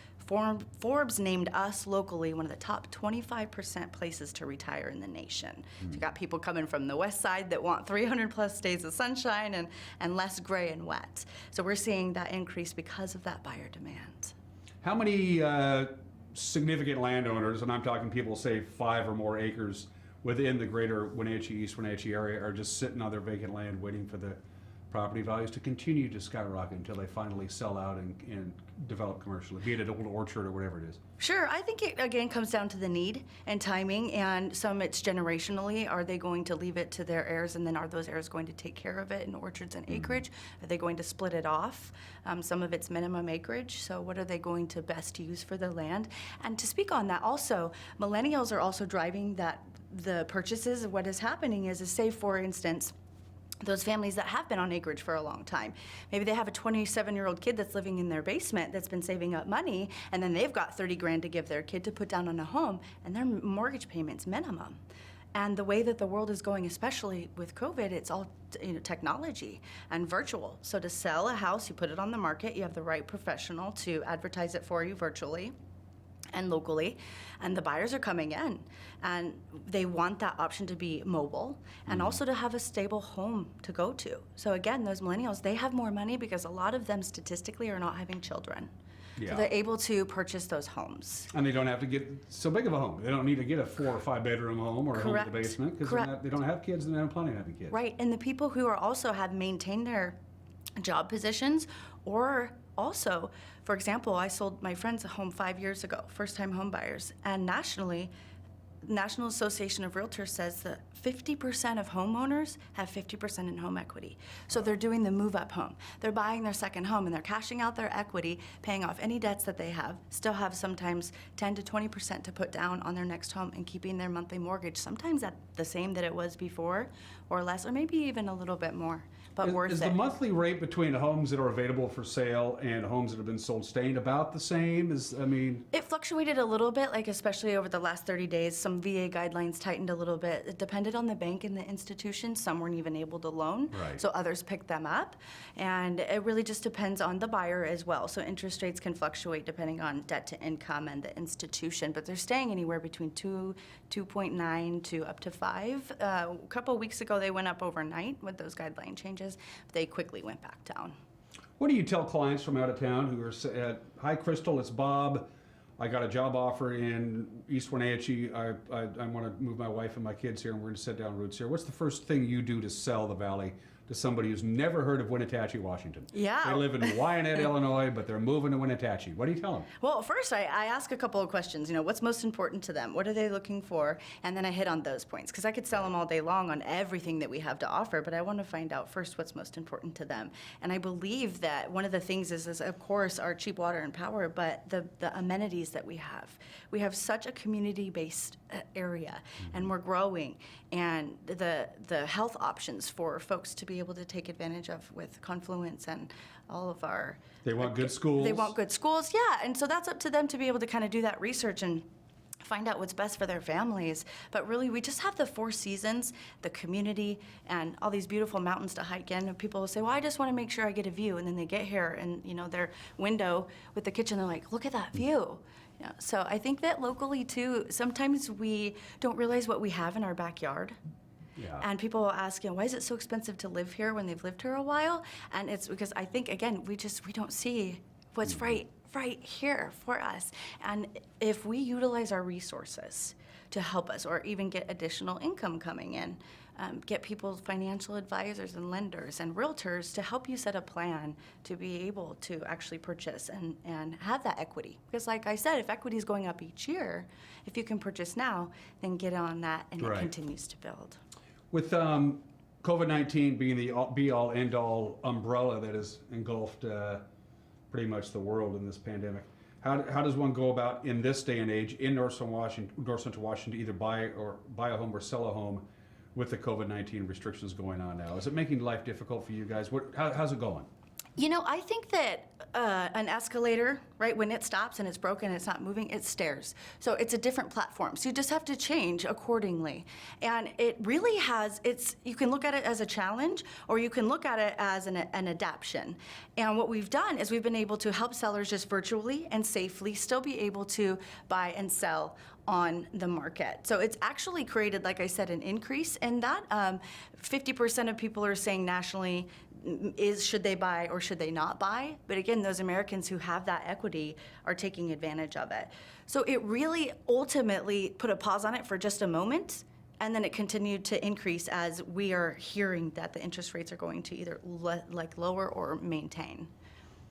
Forbes named us locally one of the top 25% places to retire in the nation. So you've got people coming from the west side that want 300 plus days of sunshine and less gray and wet. So we're seeing that increase because of that buyer demand. How many significant landowners, and I'm talking people say 5 or more acres within the greater Wenatchee, East Wenatchee area, are just sitting on their vacant land waiting for the property values to continue to skyrocket until they finally sell out and develop commercially, be it an old orchard or whatever it is? Sure, I think it again comes down to the need and timing, and some it's generationally. Are they going to leave it to their heirs, and then are those heirs going to take care of it in orchards and acreage? Are they going to split it off? Some of it's minimum acreage, so what are they going to best use for the land? And to speak on that also, millennials are also driving the purchases. What is happening is say, for instance, those families that have been on acreage for a long time. Maybe they have a 27-year-old kid that's living in their basement that's been saving up money, and then they've got 30 grand to give their kid to put down on a home, and their mortgage payment's minimum. And the way that the world is going, especially with COVID, it's all technology and virtual. So to sell a house, you put it on the market, you have the right professional to advertise it for you virtually. and locally, and the buyers are coming in, and they want that option to be mobile and also to have a stable home to go to. So again, those millennials, they have more money because a lot of them statistically are not having children. Yeah. So they're able to purchase those homes. And they don't have to get so big of a home. They don't need to get a 4 or 5 bedroom home or a home with a Correct. basement because Correct. they don't have kids and they don't plan on having kids. Right, and the people who are also have maintained their job positions, or also, for example, I sold my friends a home 5 years ago, first-time home buyers, and nationally, National Association of Realtors says that 50% of homeowners have 50% in home equity. So they're doing the move-up home. They're buying their second home and they're cashing out their equity, paying off any debts that they have, still have sometimes 10 to 20% to put down on their next home and keeping their monthly mortgage, sometimes at the same that it was before or less, or maybe even a little bit more, but worth Is it. the monthly rate between homes that are available for sale and homes that have been sold staying about the same? It fluctuated a little bit, like especially over the last 30 days. Some VA guidelines tightened a little bit. It depended on the bank and the institution. Some weren't even able to loan, Right. so others picked them up. And it really just depends on the buyer as well. So interest rates can fluctuate depending on debt to income and the institution, but they're staying anywhere between 2.9 to up to 5. A couple of weeks ago, they went up overnight with those guideline changes, but they quickly went back down. What do you tell clients from out of town who are saying, "Hi, Crystal, it's Bob. I got a job offer in East Wenatchee. I want to move my wife and my kids here, and we're going to set down roots here." What's the first thing you do to sell the Valley to somebody who's never heard of Wenatchee, Washington? Yeah. They live in Wyanett, Illinois, but they're moving to Wenatchee. What do you tell them? Well, first I ask a couple of questions. What's most important to them? What are they looking for? And then I hit on those points, because I could sell them all day long on everything that we have to offer, but I want to find out first what's most important to them. And I believe that one of the things is of course, our cheap water and power, but the amenities that we have. We have such a community-based area, and we're growing, and the health options for folks to be able to take advantage of with Confluence and all of our... They want good schools. They want good schools, yeah. And so that's up to them to be able to kind of do that research and find out what's best for their families. But really, we just have the 4 seasons, the community, and all these beautiful mountains to hike in. And people will say, well, I just want to make sure I get a view. And then they get here and, their window with the kitchen, they're like, look at that view. So I think that locally, too, sometimes we don't realize what we have in our backyard. Yeah. And people will ask, why is it so expensive to live here when they've lived here a while? And it's because I think, again, we don't see what's right here for us. And if we utilize our resources to help us, or even get additional income coming in, get people financial advisors and lenders and realtors to help you set a plan to be able to actually purchase and have that equity. Because like I said, if equity is going up each year, if you can purchase now, then get on that and Right. it continues to build. With COVID-19 being the be-all, end-all umbrella that has engulfed pretty much the world in this pandemic, how does one go about in this day and age in North Central Washington to either buy a home or sell a home with the COVID-19 restrictions going on now? Is it making life difficult for you guys? How's it going? I think that an escalator, right, when it stops and it's broken and it's not moving, it stairs. So it's a different platform. So you just have to change accordingly. And it really you can look at it as a challenge, or you can look at it as an adaptation. And what we've done is we've been able to help sellers just virtually and safely still be able to buy and sell on the market. So it's actually created, like I said, an increase in that. 50% of people are saying nationally, should they buy or should they not buy? But again, those Americans who have that equity are taking advantage of it. So it really ultimately put a pause on it for just a moment, and then it continued to increase as we are hearing that the interest rates are going to either lower or maintain.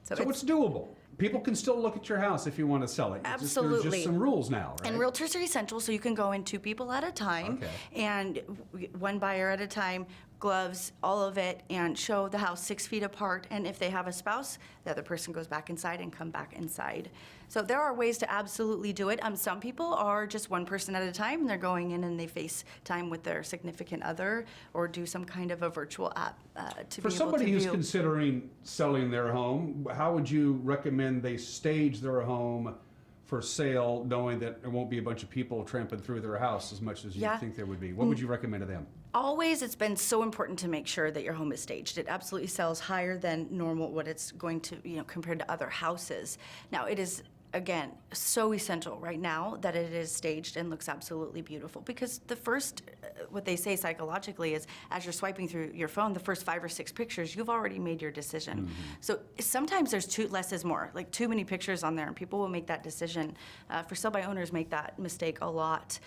So it's doable. People can still look at your house if you want to sell it. Absolutely. There's just some rules now, right? And realtors are essential, so you can go in 2 people at a time, and 1 buyer at a time, gloves, all of it, and show the house 6 feet apart. And if they have a spouse, the other person goes back inside and come back inside. So there are ways to absolutely do it. Some people are just 1 person at a time, and they're going in and they FaceTime with their significant other, or do some kind of a virtual app to be able to view. For somebody who's considering selling their home, how would you recommend they stage their home for sale, knowing that there won't be a bunch of people tramping through their house as much as you think there would be? What would you recommend to them? Always, it's been so important to make sure that your home is staged. It absolutely sells higher than normal, what it's going to, compared to other houses. Now, it is again, so essential right now that it is staged and looks absolutely beautiful, because the first, what they say psychologically is, as you're swiping through your phone, the first 5 or 6 pictures, you've already made your decision. So sometimes there's less is more, like too many pictures on there, and people will make that decision. For sell-by owners, make that mistake a lot,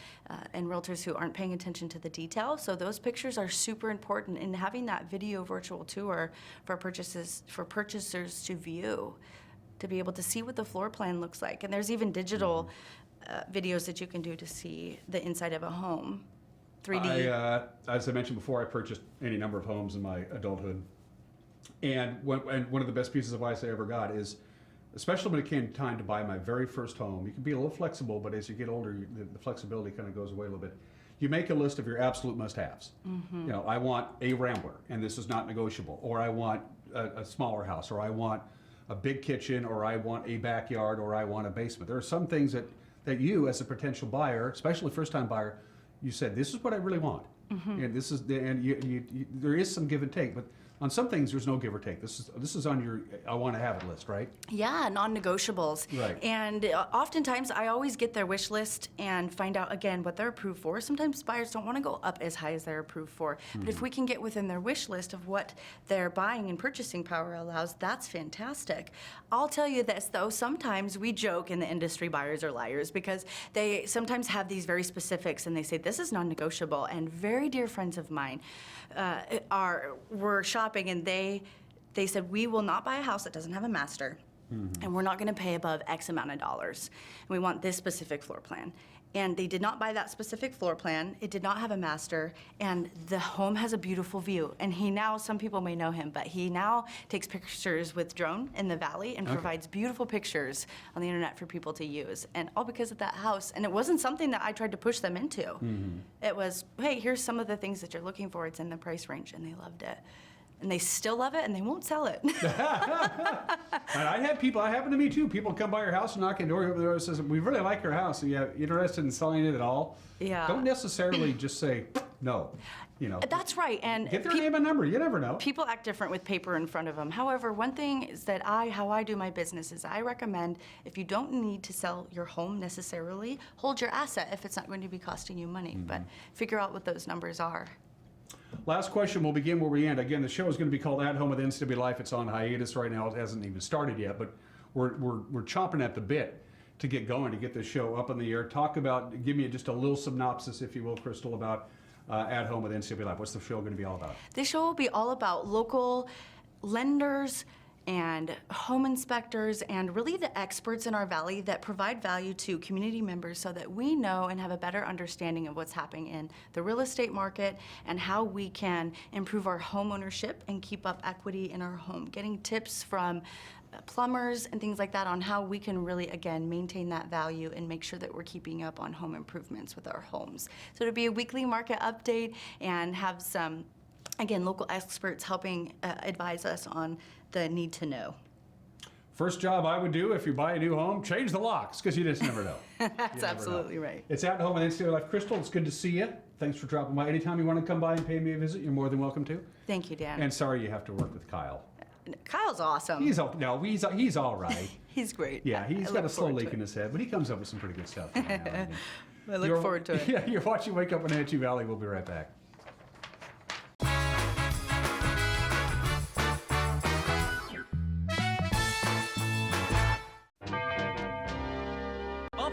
and realtors who aren't paying attention to the detail. So those pictures are super important, and having that video virtual tour for purchasers to view, to be able to see what the floor plan looks like. And there's even digital videos that you can do to see the inside of a home, 3D. As I mentioned before, I purchased any number of homes in my adulthood. And one of the best pieces of advice I ever got is, especially when it came time to buy my very first home, you can be a little flexible, but as you get older, the flexibility kind of goes away a little bit. You make a list of your absolute must-haves. You know, I want a Rambler, and this is not negotiable. Or I want a smaller house, or I want a big kitchen, or I want a backyard, or I want a basement. There are some things that you, as a potential buyer, especially first-time buyer, you said, this is what I really want. And this is there is some give and take, but on some things there's no give or take. This is on your I want to have it list, right? Yeah, non-negotiables. Right. And oftentimes I always get their wish list and find out again what they're approved for. Sometimes buyers don't want to go up as high as they're approved for. But if we can get within their wish list of what their buying and purchasing power allows, that's fantastic. I'll tell you this though, sometimes we joke in the industry, buyers are liars, because they sometimes have these very specifics and they say this is non-negotiable. And very dear friends of mine were shopping, and they said, we will not buy a house that doesn't have a master, and we're not going to pay above X amount of dollars. And we want this specific floor plan. And they did not buy that specific floor plan. It did not have a master, and the home has a beautiful view. And he now, some people may know him, but he now takes pictures with drone in the valley and provides beautiful pictures on the internet for people to use. And all because of that house. And it wasn't something that I tried to push them into. It was, hey, here's some of the things that you're looking for. It's in the price range, and they loved it. And they still love it, and they won't sell it. And I had people, it happened to me too. People come by your house and knock on your door and says, we really like your house. Are you interested in selling it at all? Yeah. Don't necessarily just say no. You know. That's right. And get their name and number. You never know. People act different with paper in front of them. However, one thing is that how I do my business is I recommend, if you don't need to sell your home necessarily, hold your asset if it's not going to be costing you money. But figure out what those numbers are. Last question, we'll begin where we end. Again, the show is going to be called At Home with NCW Life. It's on hiatus right now. It hasn't even started yet, but we're chomping at the bit to get going, to get the show up in the air. Give me just a little synopsis, if you will, Crystal, about At Home with NCW Life. What's the show going to be all about? This show will be all about local lenders and home inspectors and really the experts in our valley that provide value to community members so that we know and have a better understanding of what's happening in the real estate market and how we can improve our home ownership and keep up equity in our home. Getting tips from plumbers and things like that on how we can really, again, maintain that value and make sure that we're keeping up on home improvements with our homes. So it'll be a weekly market update and have some, again, local experts helping advise us on the need to know. First job I would do if you buy a new home, change the locks, because you just never know. That's absolutely right. It's At Home with NCW Life. Crystal, it's good to see you. Thanks for dropping by. Anytime you want to come by and pay me a visit, you're more than welcome to. Thank you, Dan. And sorry you have to work with Kyle. Kyle's awesome. He's all right. He's great. Yeah, he's got a slow leak in his head, but he comes up with some pretty good stuff. I look forward to it. Yeah, you're watching Wake Up Wenatchee Valley. We'll be right back.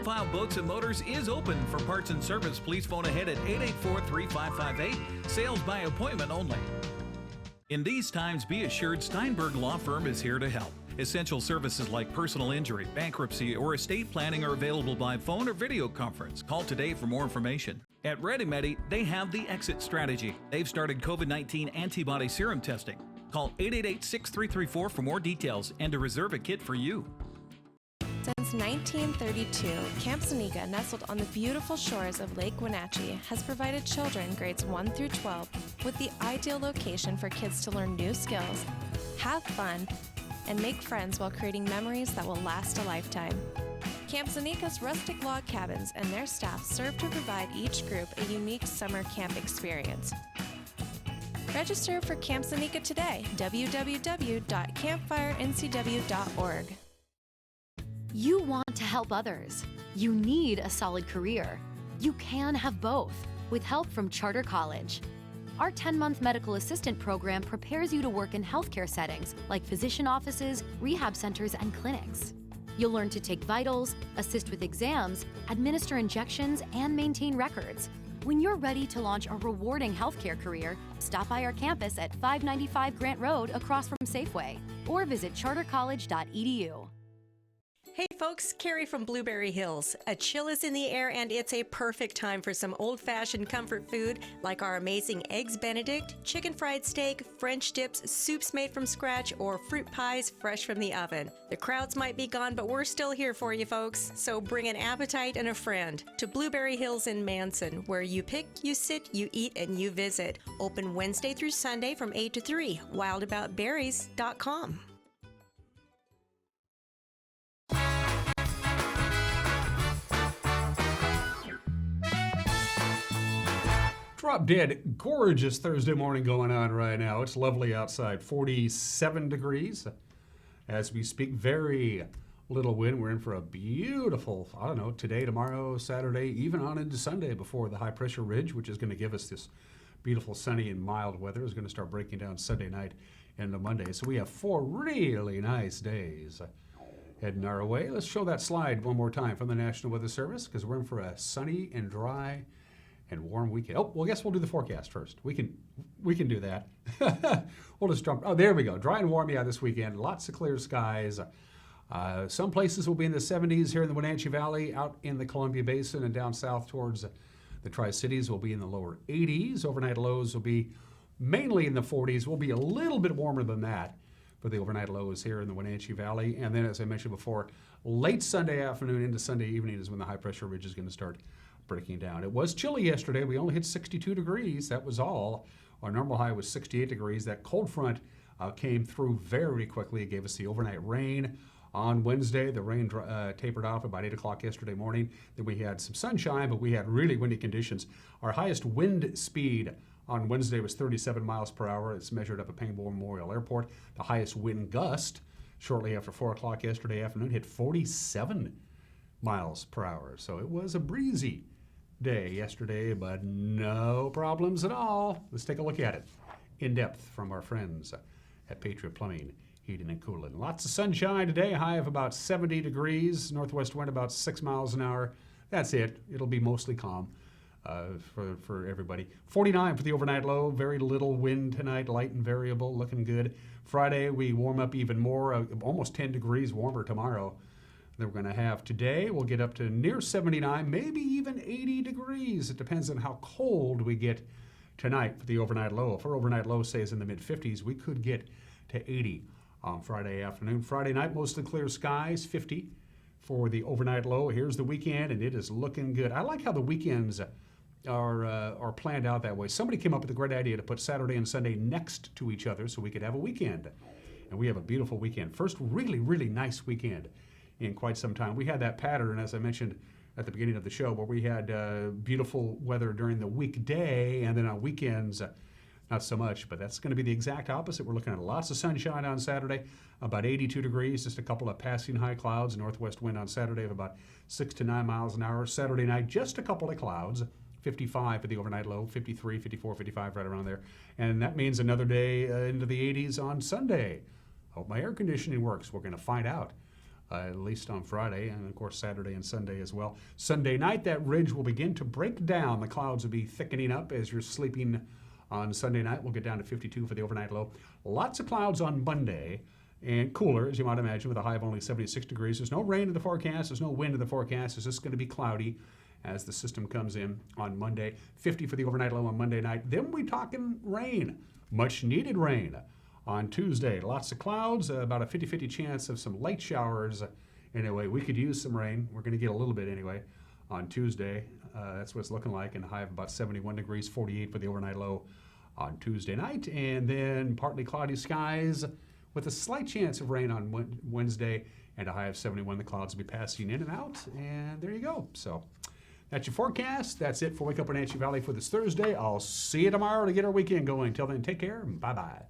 File Boats and Motors is open for parts and service. Please phone ahead at 884-3558. Sales by appointment only. In these times, be assured Steinberg Law Firm is here to help. Essential services like personal injury, bankruptcy, or estate planning are available by phone or video conference. Call today for more information. At ReadyMedi, they have the exit strategy. They've started COVID-19 antibody serum testing. Call 888-6334 for more details and to reserve a kit for you. Since 1932, Camp Seneca, nestled on the beautiful shores of Lake Wenatchee, has provided children grades 1 through 12 with the ideal location for kids to learn new skills, have fun, and make friends while creating memories that will last a lifetime. Camp Seneca's rustic log cabins and their staff serve to provide each group a unique summer camp experience. Register for Camp Seneca today, www.campfirencw.org. You want to help others. You need a solid career. You can have both with help from Charter College. Our 10-month medical assistant program prepares you to work in healthcare settings like physician offices, rehab centers, and clinics. You'll learn to take vitals, assist with exams, administer injections, and maintain records. When you're ready to launch a rewarding healthcare career, stop by our campus at 595 Grant Road across from Safeway or visit chartercollege.edu. Hey folks, Carrie from Blueberry Hills. A chill is in the air and it's a perfect time for some old-fashioned comfort food like our amazing Eggs Benedict, chicken fried steak, French dips, soups made from scratch, or fruit pies fresh from the oven. The crowds might be gone, but we're still here for you folks. So bring an appetite and a friend to Blueberry Hills in Manson, where you pick, you sit, you eat, and you visit. Open Wednesday through Sunday from 8 to 3. wildaboutberries.com. Drop dead gorgeous Thursday morning going on right now. It's lovely outside, 47 degrees as we speak. Very little wind. We're in for a beautiful, I don't know, today, tomorrow, Saturday, even on into Sunday before the high pressure ridge, which is going to give us this beautiful sunny and mild weather, is going to start breaking down Sunday night into Monday. So we have 4 really nice days heading our way. Let's show that slide one more time from the National Weather Service, because we're in for a sunny and dry and warm weekend. Oh, well, I guess we'll do the forecast first. We can do that. We'll just jump. Oh, there we go. Dry and warm, yeah, this weekend. Lots of clear skies. Some places will be in the 70s here in the Wenatchee Valley. Out in the Columbia Basin and down south towards the Tri-Cities will be in the lower 80s. Overnight lows will be mainly in the 40s. We'll be a little bit warmer than that for the overnight lows here in the Wenatchee Valley. And then, as I mentioned before, late Sunday afternoon into Sunday evening is when the high pressure ridge is going to start breaking down. It was chilly yesterday. We only hit 62 degrees. That was all. Our normal high was 68 degrees. That cold front came through very quickly. It gave us the overnight rain. On Wednesday, the rain tapered off about 8 o'clock yesterday morning. Then we had some sunshine, but we had really windy conditions. Our highest wind speed on Wednesday was 37 miles per hour. It's measured up at Pangbourne Memorial Airport. The highest wind gust shortly after 4 o'clock yesterday afternoon hit 47 miles per hour. So it was a breezy day yesterday, but no problems at all. Let's take a look at it in depth from our friends at Patriot Plumbing, Heating and Cooling. Lots of sunshine today, a high of about 70 degrees, northwest wind about 6 miles an hour. That's it. It'll be mostly calm for everybody. 49 for the overnight low, very little wind tonight, light and variable, looking good. Friday, we warm up even more, almost 10 degrees warmer tomorrow that we're going to have today. We'll get up to near 79, maybe even 80 degrees. It depends on how cold we get tonight for the overnight low. If our overnight low stays in the mid-50s, we could get to 80 on Friday afternoon. Friday night, mostly clear skies, 50 for the overnight low. Here's the weekend, and it is looking good. I like how the weekends are planned out that way. Somebody came up with a great idea to put Saturday and Sunday next to each other so we could have a weekend. And we have a beautiful weekend. First really, really nice weekend in quite some time. We had that pattern, as I mentioned at the beginning of the show, where we had beautiful weather during the weekday, and then on weekends, not so much, but that's going to be the exact opposite. We're looking at lots of sunshine on Saturday, about 82 degrees, just a couple of passing high clouds, northwest wind on Saturday of about 6 to 9 miles an hour. Saturday night, just a couple of clouds, 55 for the overnight low, 53, 54, 55, right around there. And that means another day into the 80s on Sunday. Hope my air conditioning works. We're going to find out. At least on Friday, and of course Saturday and Sunday as well. Sunday night, that ridge will begin to break down. The clouds will be thickening up as you're sleeping on Sunday night. We'll get down to 52 for the overnight low. Lots of clouds on Monday, and cooler, as you might imagine, with a high of only 76 degrees. There's no rain in the forecast. There's no wind in the forecast. It's just going to be cloudy as the system comes in on Monday. 50 for the overnight low on Monday night. Then we're talking rain, much needed rain. On Tuesday, lots of clouds, about a 50-50 chance of some light showers. Anyway, we could use some rain. We're going to get a little bit anyway on Tuesday. That's what it's looking like, and a high of about 71 degrees, 48 for the overnight low on Tuesday night. And then partly cloudy skies with a slight chance of rain on Wednesday, and a high of 71. The clouds will be passing in and out, and there you go. So that's your forecast. That's it for Wake Up Wenatchee Valley for this Thursday. I'll see you tomorrow to get our weekend going. Till then, take care, and bye-bye.